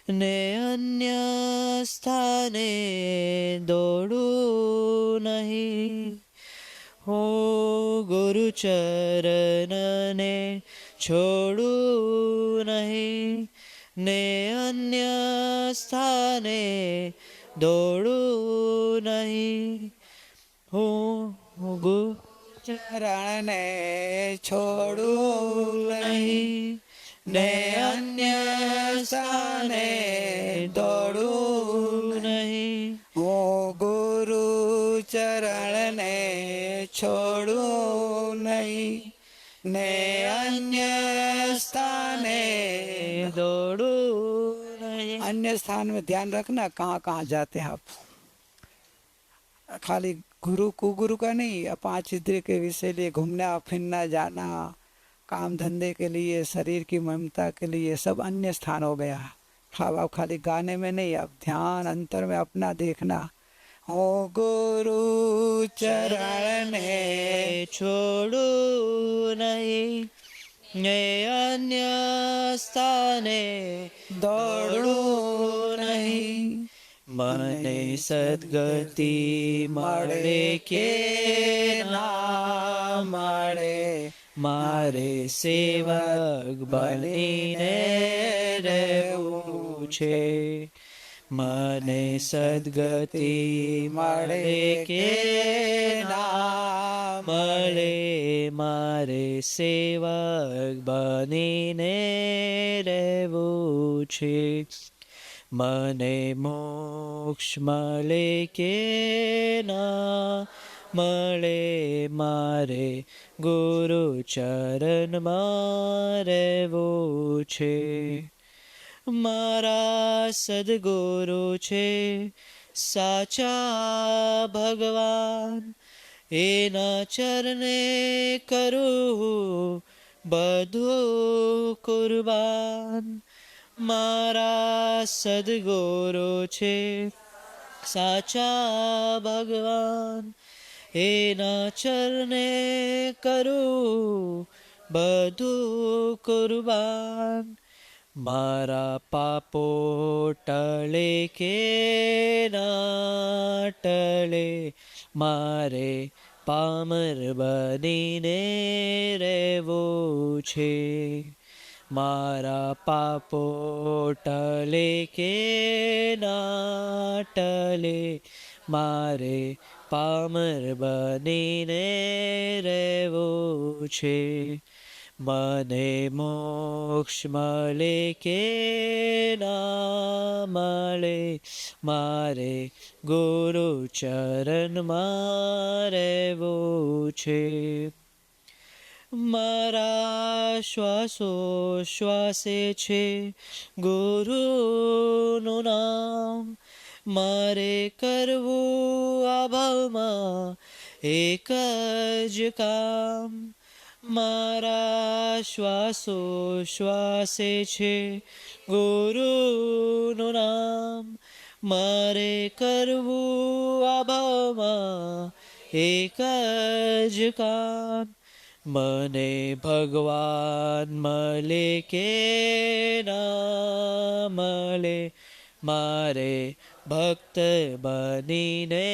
ને અન્ય સ્થાને દોડું નહીં. હું ગુરુચરણને છોડું નહીં, ને અન્ય અન્ય સ્થાને દોડું નહીં. હું ચરણને છોડું નહીં ને અન્ય સ્થાને દોડું નહીં. હું ગુરુ ચરણને છોડું નહીં ને અન્ય સ્થાને दौड़ू नहीं. अन्य स्थान में ध्यान रखना कहाँ कहाँ जाते हैं आप. खाली गुरु कुगुरु का नहीं, 5 इंद्रिय के विषय लिए घूमना फिरना जाना, काम धंधे के लिए, शरीर की ममता के लिए, सब अन्य स्थान हो गया. अब खाली गाने में नहीं, अब ध्यान अंतर में अपना देखना. हो गुरु चरण ने छोड़ू नहीं ने अन्य स्थाने दौड़ू नहीं. મને સદગતિ મળે કે ના મળે, મારે સેવક બનીને રહેવું છે. મને સદગતિ મળે કે ના મળે, મારે સેવક બનીને રહેવું છે. મને મોક્ષ મળે કે ના મળે, મારે ગુરુ ચરણમાં રહેવું છે. મારા સદગુરુ છે સાચા ભગવાન, એના ચરણે કરું બધું કુરબાન. મારા સદગુરુ છે સાચા ભગવાન, એના ચરણે કરું બધું કુરબાન. મારા પાપો ટળે કે ના ટળે, મારે પામર બનીને રહેવું છે. મારા પાપો ટળે કે ના ટળે, મારે પામર બનીને રહેવું છે. મને મોક્ષ મળે કે ના મળે, મારે ગુરુ ચરણમાં રહેવું છે. મારા શ્વાસો શ્વાસે છે ગુરુનું નામ, મારે કરવું આ ભાવમાં એક જ કામ. મારા શ્વાસો શ્વાસે છે ગુરુનું નામ, મારે કરવું આ ભાવમાં એક જ કામ. મને ભગવાન મળે કે ના મળે, મારે ભક્ત બનીને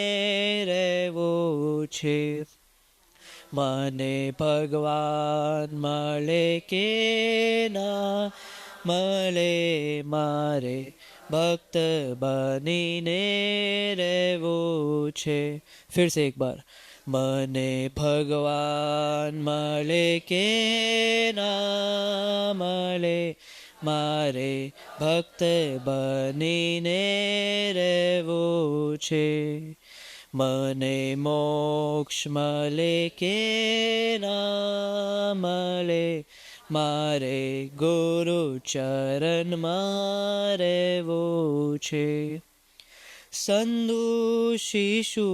રહેવું છે. મને ભગવાન મળે કે ના મળે, મારે ભક્ત બનીને રહેવું છે. फिर से एक बार. મને ભગવાન મળે કે ના મળે, મારે ભક્ત બનીને રહેવું છે. મને મોક્ષ મળે કે ના મળે, મારે ગુરુ ચરણમાં રહેવું છે. સંધુ શિશુ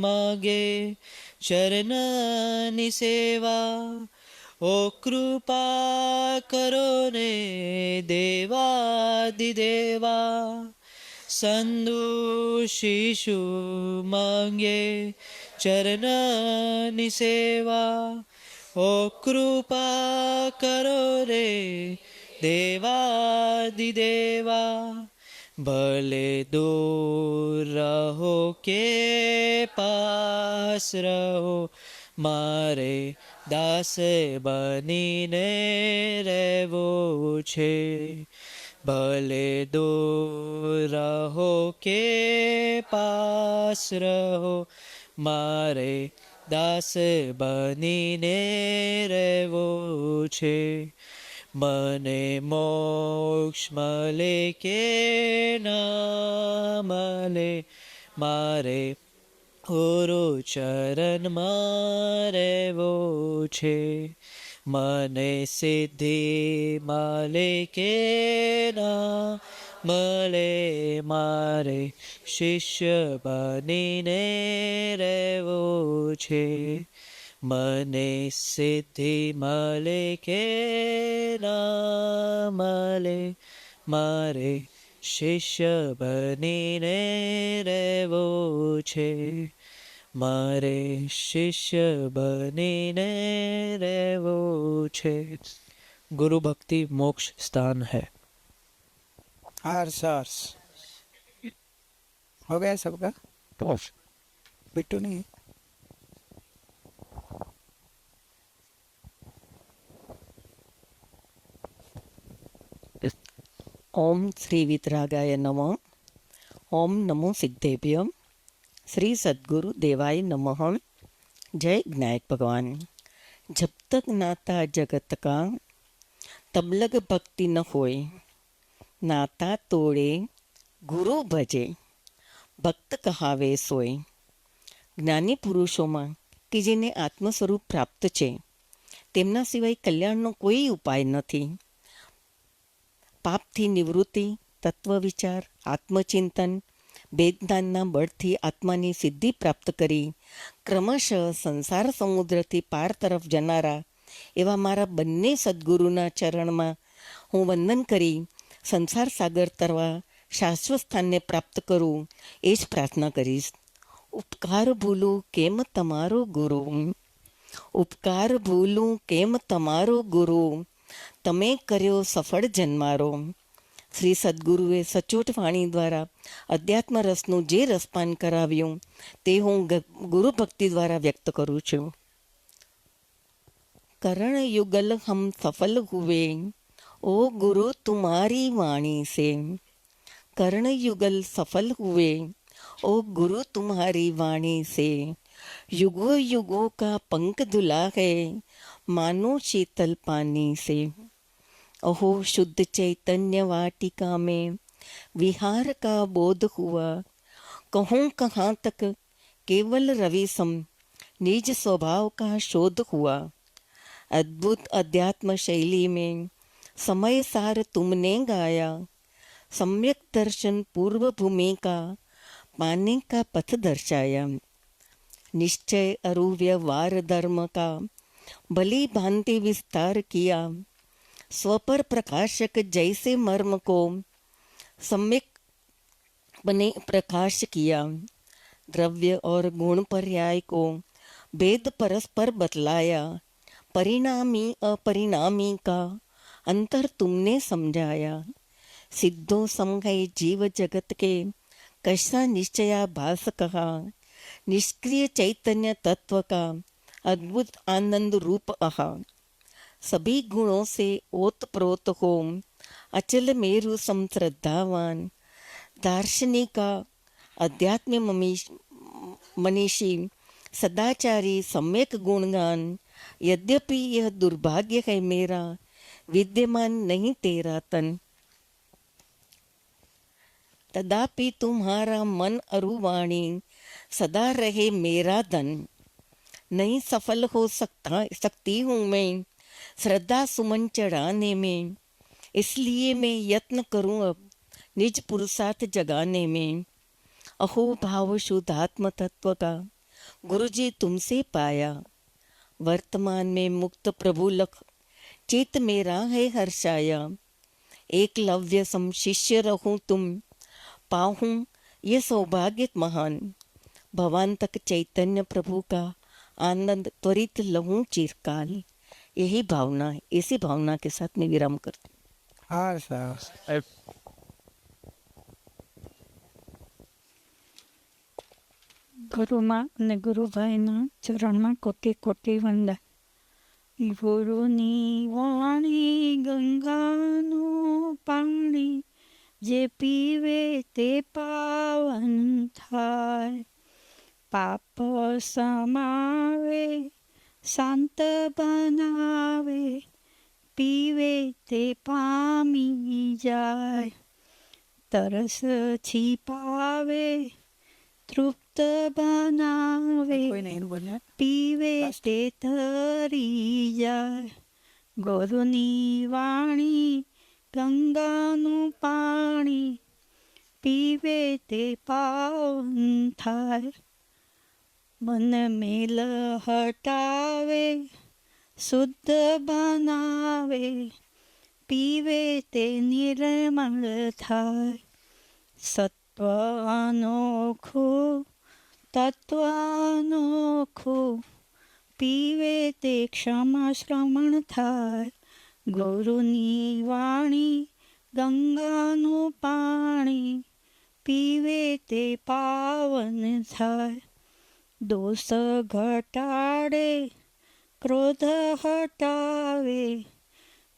માગે ચરણની સેવા, ઓ કૃપા કરો ને દેવાદિદેવા. સંધુ શિશુ માંગે ચરણની સેવા, ઓ કૃપા કરો રે દેવાદિદેવા. ભલે દૂર રહો કે પાસ રહો, મારે દાસ બનીને રહેવું છે. भले दूर रहो के पास रहो मारे દાસ બનીને રહેવું છે મને મોક્ષ મળે કે ના મળે મારે ગુરુ ચરણમાં રહેવું છે મને સિદ્ધિ મળે કે ના મળે મારે શિષ્ય બનીને રહેવું છે મને સિદ્ધિ મળે કે ના મળે મારે શિષ્ય બનીને રહેવું છે મારે શિષ્ય બનીને રહેવું છે ગુરુ ભક્તિ મોક્ષ સ્થાન है हर्ष हर्ष हो गया सबका बिट्टू नहीं ओम श्री वितरागाय नमः। ओम नमो सिद्धेभ्यम। श्री सद्गुरु देवाय नमः। जय विनायक भगवान। जब तक नाता जगत का तब लग भक्ति न होए, नाता तोड़े गुरु भजे भक्त कहावे सोए। જ્ઞાની પુરુષોમાં કે જેને આત્મ સ્વરૂપ પ્રાપ્ત છે તેમના સિવાય કલ્યાણનો કોઈ ઉપાય નથી. પાપથી નિવૃત્તિ, તત્વ વિચાર, આત્મચિંતન, વેદજ્ઞાનના બળથી આત્માની સિદ્ધિ પ્રાપ્ત કરી ક્રમશઃ સંસાર સમુદ્રથી પાર તરફ જનારા એવા મારા બંને સદ્ગુરુના ચરણમાં હું વંદન કરી સંસાર સાગર તરવા શાશ્વત સ્થાનને પ્રાપ્ત કરું એ જ પ્રાર્થના કરીશ. ઉપકાર ભૂલું કેમ તમારો ગુરુ, ઉપકાર ભૂલું કેમ તમારો ગુરુ, તમે કર્યો સફળ જન્મારો. શ્રી સદગુરુએ સચોટ વાણી દ્વારા અધ્યાત્મ રસનું જે રસપાન કરાવ્યું તે હું ગુરુ ભક્તિ દ્વારા વ્યક્ત કરું છું. કરણ યુગલ હમ સફલ હુએ, ओ गुरु तुम्हारी वाणी से। कर्ण युगल सफल हुए, ओ गुरु तुम्हारी वाणी से। युगों युगों का पंख धुला है, मानो शीतल पानी से। अहो शुद्ध चैतन्य वाटिका में विहार का बोध हुआ, कहूँ कहाँ तक केवल रवि सम निज स्वभाव का शोध हुआ। अद्भुत अध्यात्म शैली में समय सार तुमने गाया, सम्यक दर्शन पूर्व भूमि का पाने का पथ दर्शाया। निश्चय अरु व्यवहार धर्म का भली भांति विस्तार किया, स्वपर प्रकाशक जैसे मर्म को सम्यक बने प्रकाश किया। द्रव्य और गुण पर्याय को भेद परस्पर बतलाया, परिणामी अपरिणामी का अंतर तुमने समझाया। सिद्धो समझे जीव जगत के कैसा निश्चयाभास कहा, निष्क्रिय चैतन्य तत्व का अद्भुत आनंद रूप आहा। सभी गुणों से ओतप्रोत हो, अचल मेरु सम श्रद्धावान, दार्शनिका अध्यात्म मनीषी सदाचारी सम्यक गुणगान। यद्यपि यह दुर्भाग्य है मेरा, विद्यमान नहीं तेरा तन, तदापि तुम्हारा मन अरुवाणी सदा रहे मेरा धन। नहीं सफल हो सकती हूँ मैं श्रद्धा सुमन चढ़ाने में, इसलिए मैं यत्न करूँ अब निज पुरुषार्थ जगाने में। अहो भाव शुद्धात्म तत्व का गुरुजी तुमसे पाया, वर्तमान में मुक्त प्रभु लख चित मेरा है हर्षाया। एकलव्य सम शिष्य रहूं तुम पाहूं ये सौभाग्य महान, भवान तक चैतन्य प्रभु का आनंद त्वरित लहूं चिरकाल। यही भावना है, इसी भावना के साथ मैं विराम करती हूँ। हाँ सर ગુરુમાં અને ગુરુભાઈના ચરણમાં કોટી કોટી વંદન. ગુરુની વાણી ગંગાનું પાણી, જે પીવે તે પાવન થાય. પાપ સમાવે શાંત બનાવે, પીવે તે પામી જાય. તરસ છીપાવે તૃપ્ત બનાવે, પીવે તે તરી જાય. ગુરુની વાણી ગંગાનું પાણી, પીવે તે પાવન થાય. મન મેલ હટાવે શુદ્ધ બનાવે, પીવે તે નિર્મળ થાય. સત્વ અનોખું તત્વ અનોખું, પીવે તે ક્ષમા શ્રમણ થાય. ગુરુની વાણી ગંગાનું પાણી, પીવે તે પાવન થાય. દોષ ઘટાડે ક્રોધ હટાવે,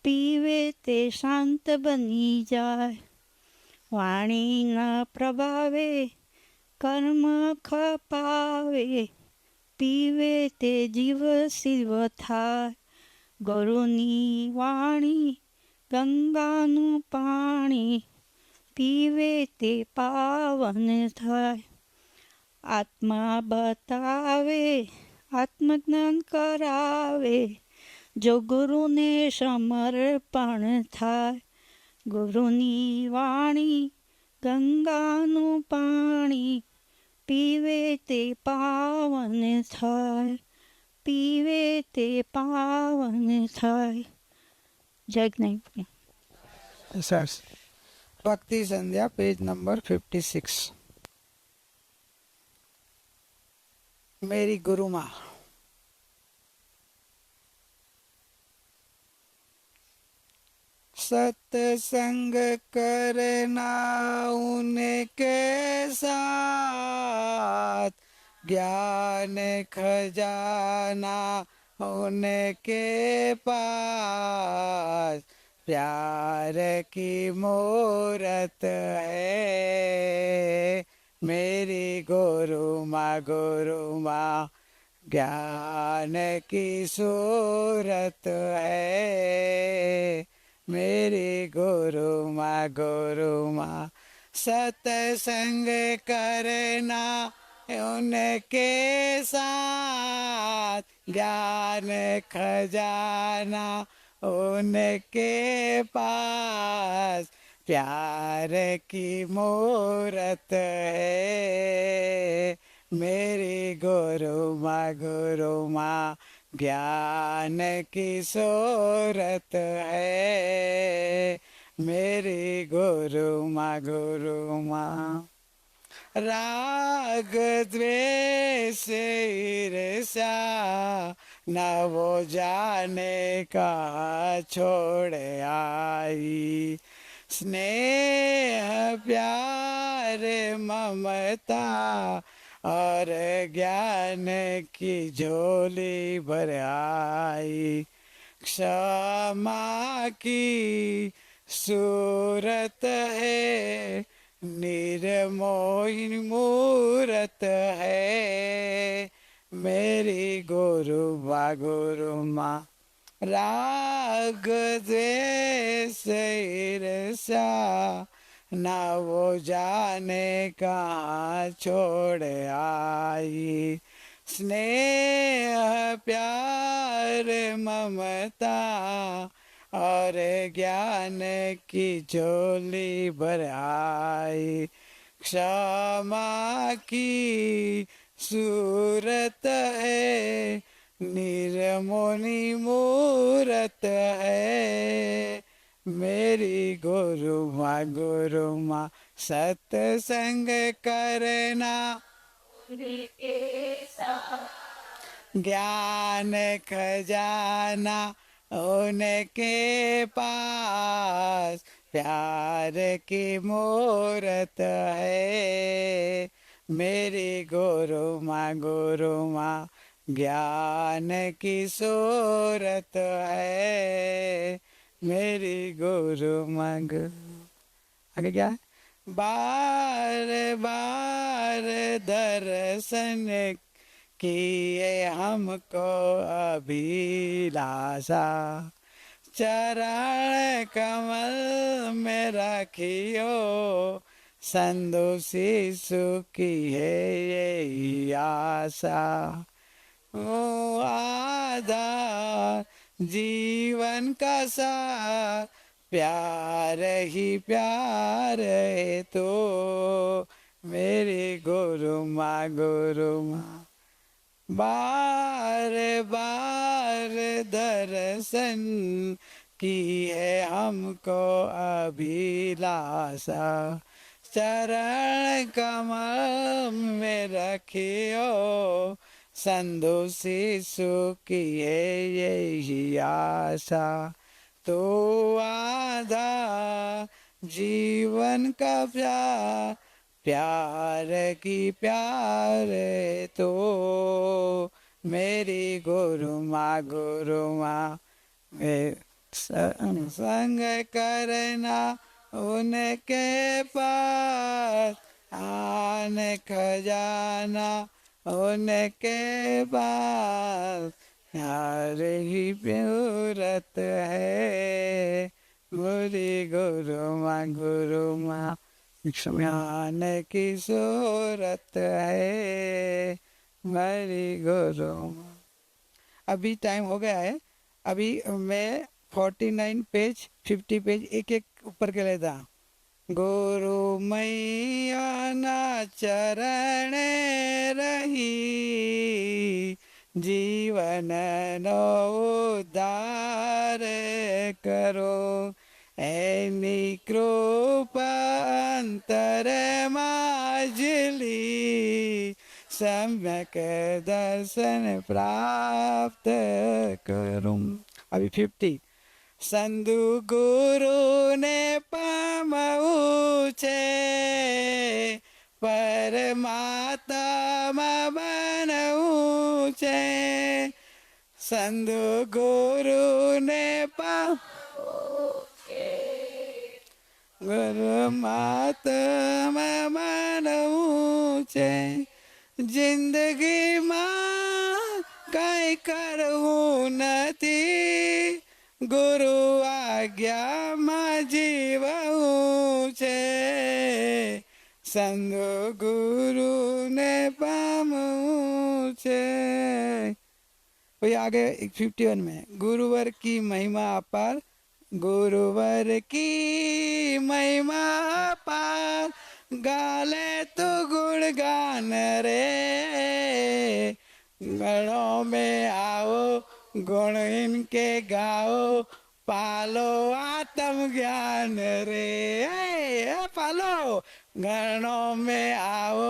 પીવે તે શાંત બની જાય. વાણીના પ્રભાવે કર્મ ખપાવે, પીવે તે જીવ શિવ થાય. ગુરુની વાણી ગંગાનું પાણી, પીવે તે પાવન થાય. આત્મા બતાવે આત્મજ્ઞાન કરાવે, જો ગુરુને સમર્પણ થાય. ગુરુની વાણી ગંગાનું પાણી, પીવે તે પાવન થાય. પીવે તે પાવન થાય. જય જ્ઞાની. સરસ. ભક્તિ સંધ્યા પેજ નંબર 56. मेरी गुरु माँ. सत्संग करना उनके साथ, ज्ञान खजाना उनके पास. प्यार की मूरत है मेरी गुरु माँ, ज्ञान की सूरत है मेरी गुरु माँ. सत्संग करना उनके साथ, ज्ञान खजाना उनके पास. प्यार की मूरत है मेरी गुरु माँ, ज्ञान की सूरत है मेरी गुरु माँ. राग द्वेष ईर्ष्या न वो जाने का छोड़ आई. स्नेह प्यार ममता और ज्ञान की झोली भर आई. क्षमा की सूरत है निर्मोही मूरत है मेरी गुरु माँ. राग द्वेष ईर्ष्या न वो जाने कहाँ छोड़ आई. स्नेह प्यार ममता और ज्ञान की झोली भर आई. क्षमा की सूरत है निर्मोही मूरत है मेरी गुरु माँ. सत्संग करना ज्ञान खजाना उनके पास. प्यार की मूरत है मेरी गुरु माँ, ज्ञान की सूरत है मेरी गुरु माँ. आगे क्या है? बार बार दर्शन किए हमको अभिलाषा, चरण कमल में रखियो, संदो शिशु की है यही आशा। ओ आधार जीवन का सार, प्यार ही प्यार है तो मेरी गुरु माँ, गुरु माँ। बार बार दर्शन की है हमको अभिलाषा, चरण कमल में रखियो, संदो शिशु की है यही आशा। तो आधा जीवन का प्यार, प्यार की प्यार तो मेरी गुरु माँ, गुरु माँ। संग करना उनके पास, आन खजाना उनके पास, प्यार ही पूरत है मेरी गुरु माँ, गुरु माँ। ज्ञान की सूरत है मेरी गुरु माँ। अभी टाइम हो गया है, अभी मैं 49 पेज 50 पेज एक एक ऊपर के लेता। गुरु मैया ना चरण रही, जीवन नो उद्धार करो, ऐनी कृपा अंतर माजली, सम्यक दर्शन प्राप्त करूं। अभी 50। संधु गुरु ने पामऊचे, परमात्मा बनऊचे, संधु गुरु ने गुरु महात्मा बनऊचे, जिंदगी मां कई करવું નથી, ગુરુ આજ્ઞામાં જીવવું છે, સંગ ગુરુને પામવું છે। वही आगे 51 में, गुरुवर की महिमा अपार, गुरुवर की महिमा अपार, गाले तो गुणगान रे, गणों में आओ गुण इनके गाओ, पालो आत्म ज्ञान रे, पालो गणों में आओ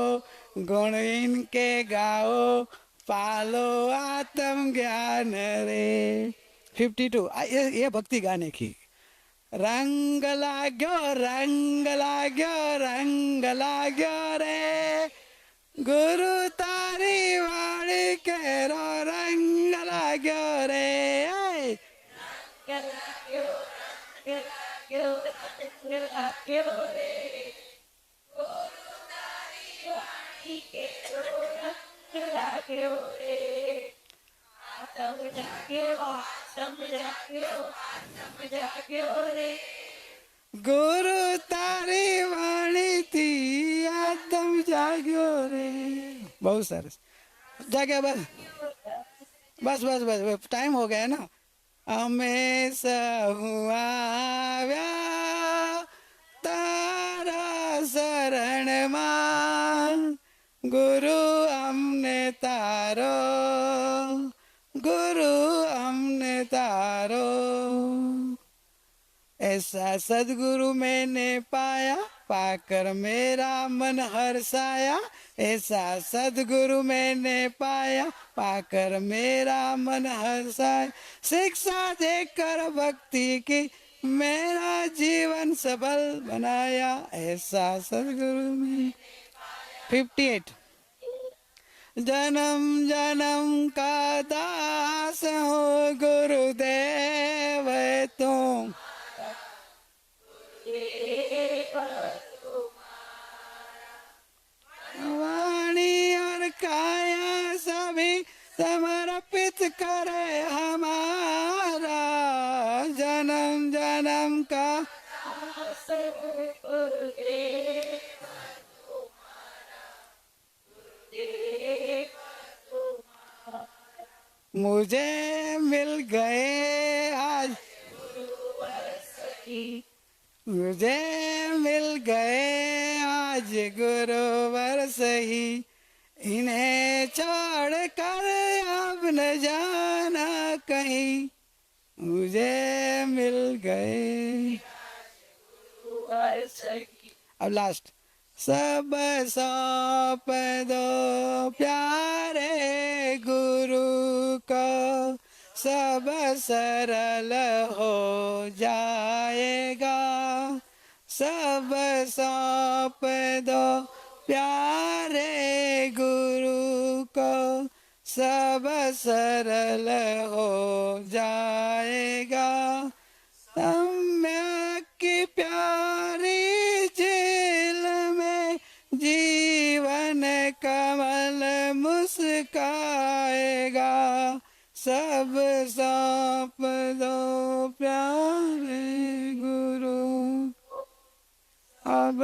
गुण इनके गाओ, पालो आत्म ज्ञान रे। 52 ये भक्ति गाने की। रंग लाग्यो रंग लाग्यो रंग लाग्यो रे, गुरु तारी वाणी केरो रंग लाग्यो रे, गुरु तारी वाणी थी आत्म जाग्यो रे। बहुत सरस, जाग्या बस बस बस बस टाइम हो गया है ना। हमेशा हुआ व्या तारा शरण मान, गुरु हमने तारो, गुरु हमने तारो, ऐसा सदगुरु मैंने पाया, पाकर मेरा मन हर्षाया, ऐसा सदगुरु मैंने पाया, पाकर मेरा मन हर्षाया, शिक्षा देकर भक्ति की मेरा जीवन सफल बनाया, ऐसा सदगुरु में। 58 जन्म जन्म का दास हो गुरुदेव तुम, वाणी और काया सभी समर्पित करे हमारा, जन्म जन्म का मुझे मिल गए आज, मुझे मिल गए आज गुरुवर सही, इन्हें छोड़ कर अब न जाना कहीं, मुझे मिल गए। अब लास्ट। सब सौंप दो प्यारे गुरु को, सब सरल हो जाएगा, सब सौंप दो प्यारे गुरु को, सब सरल हो जाएगा, सम्यक की प्यारी झील में जीवन कमल मुस्काएगा, सब सौंप दो प्यारे गुरु अब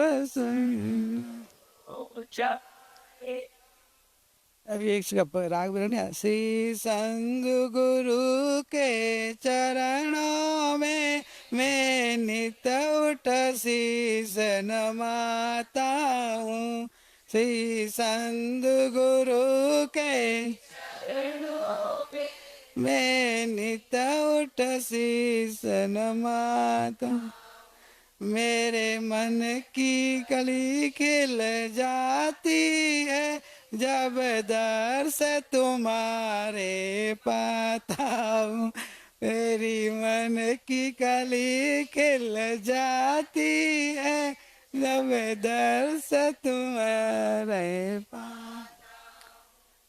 अभी एक राग बोलना। श्री संग गुरु के चरणों में मैं नित उठ शीस नमाता हूँ, श्री संग गुरु के मैं नित उठ शीस नमाता हूँ, मेरे मन की कली खिल जाती है जब दर्श तुम्हारे पाता हूँ, मेरी मन की कली खिल जाती है जब दर्श तुम्हारे पाता।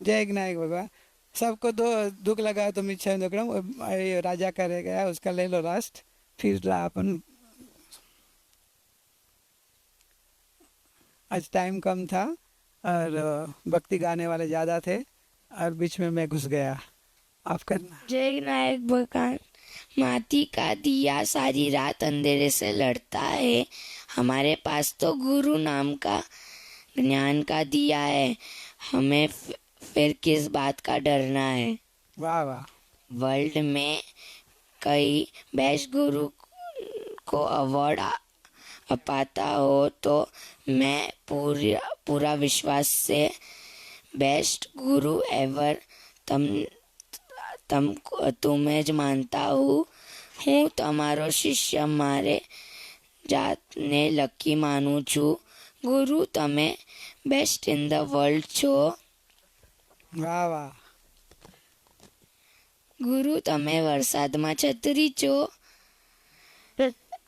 जय विनायक भगवान। सबको दो दुख लगा तो मिच्छा दुक्कड़म, राजा करे गया उसका ले लो लास्ट, फिर अपन। आज टाइम कम था और भक्ति गाने वाले ज़्यादा थे और बीच में मैं घुस गया, आप करना। जय विनायक भगवान। माटी का दिया सारी रात अंधेरे से लड़ता है, हमारे पास तो गुरु नाम का ज्ञान का दिया है, हमें फिर किस बात का डरना है। वाह वाह। वर्ल्ड में कई बेस्ट गुरु को अवार्ड पाता हो तो मैं पूरा विश्वास से बेस्ट गुरु एवर तुम्हें ज मानता हूँ तमारो शिष्य मारे जातने लकी मानू छू, गुरु तमे बेस्ट इन द वर्ल्ड छो। वाह वाह। गुरु तमे वरसादમાં છત્રી છો,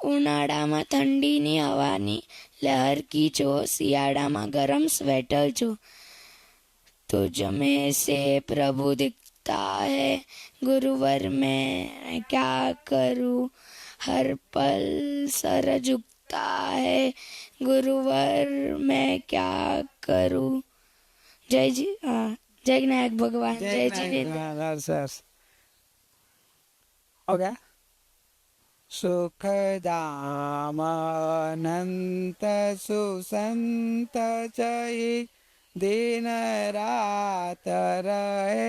ઉનાળામાં ઠંડીની હવાની લહેર की છો, શિયાળામાં ગરમ સ્વેટર છો, तुझ में से प्रभु दिखता है गुरुवर मैं क्या करूँ, हर पल सर झुकता है गुरुवर मैं क्या करूँ। जय जी जय विनायक भगवान। जय जी। हो गया। सुखदाम अनंत सुसंत चही दिन रात रहे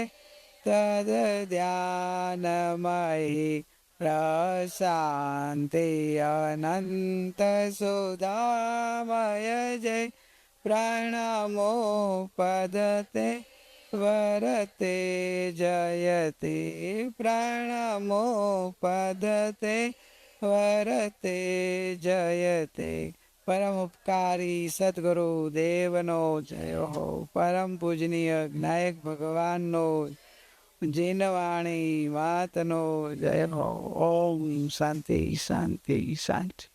तद ध्यानमयी प्रशांति अनंत सुधामय जय प्रणमो पदते वरते जयते प्रणमो पदते वरते जयते। परम उपकारी सतगुरु देवनो जय हो, परम पूजनीय विनायक भगवान नो जिनवाणी मातनो जय हो। ओम शांति शांति शांति।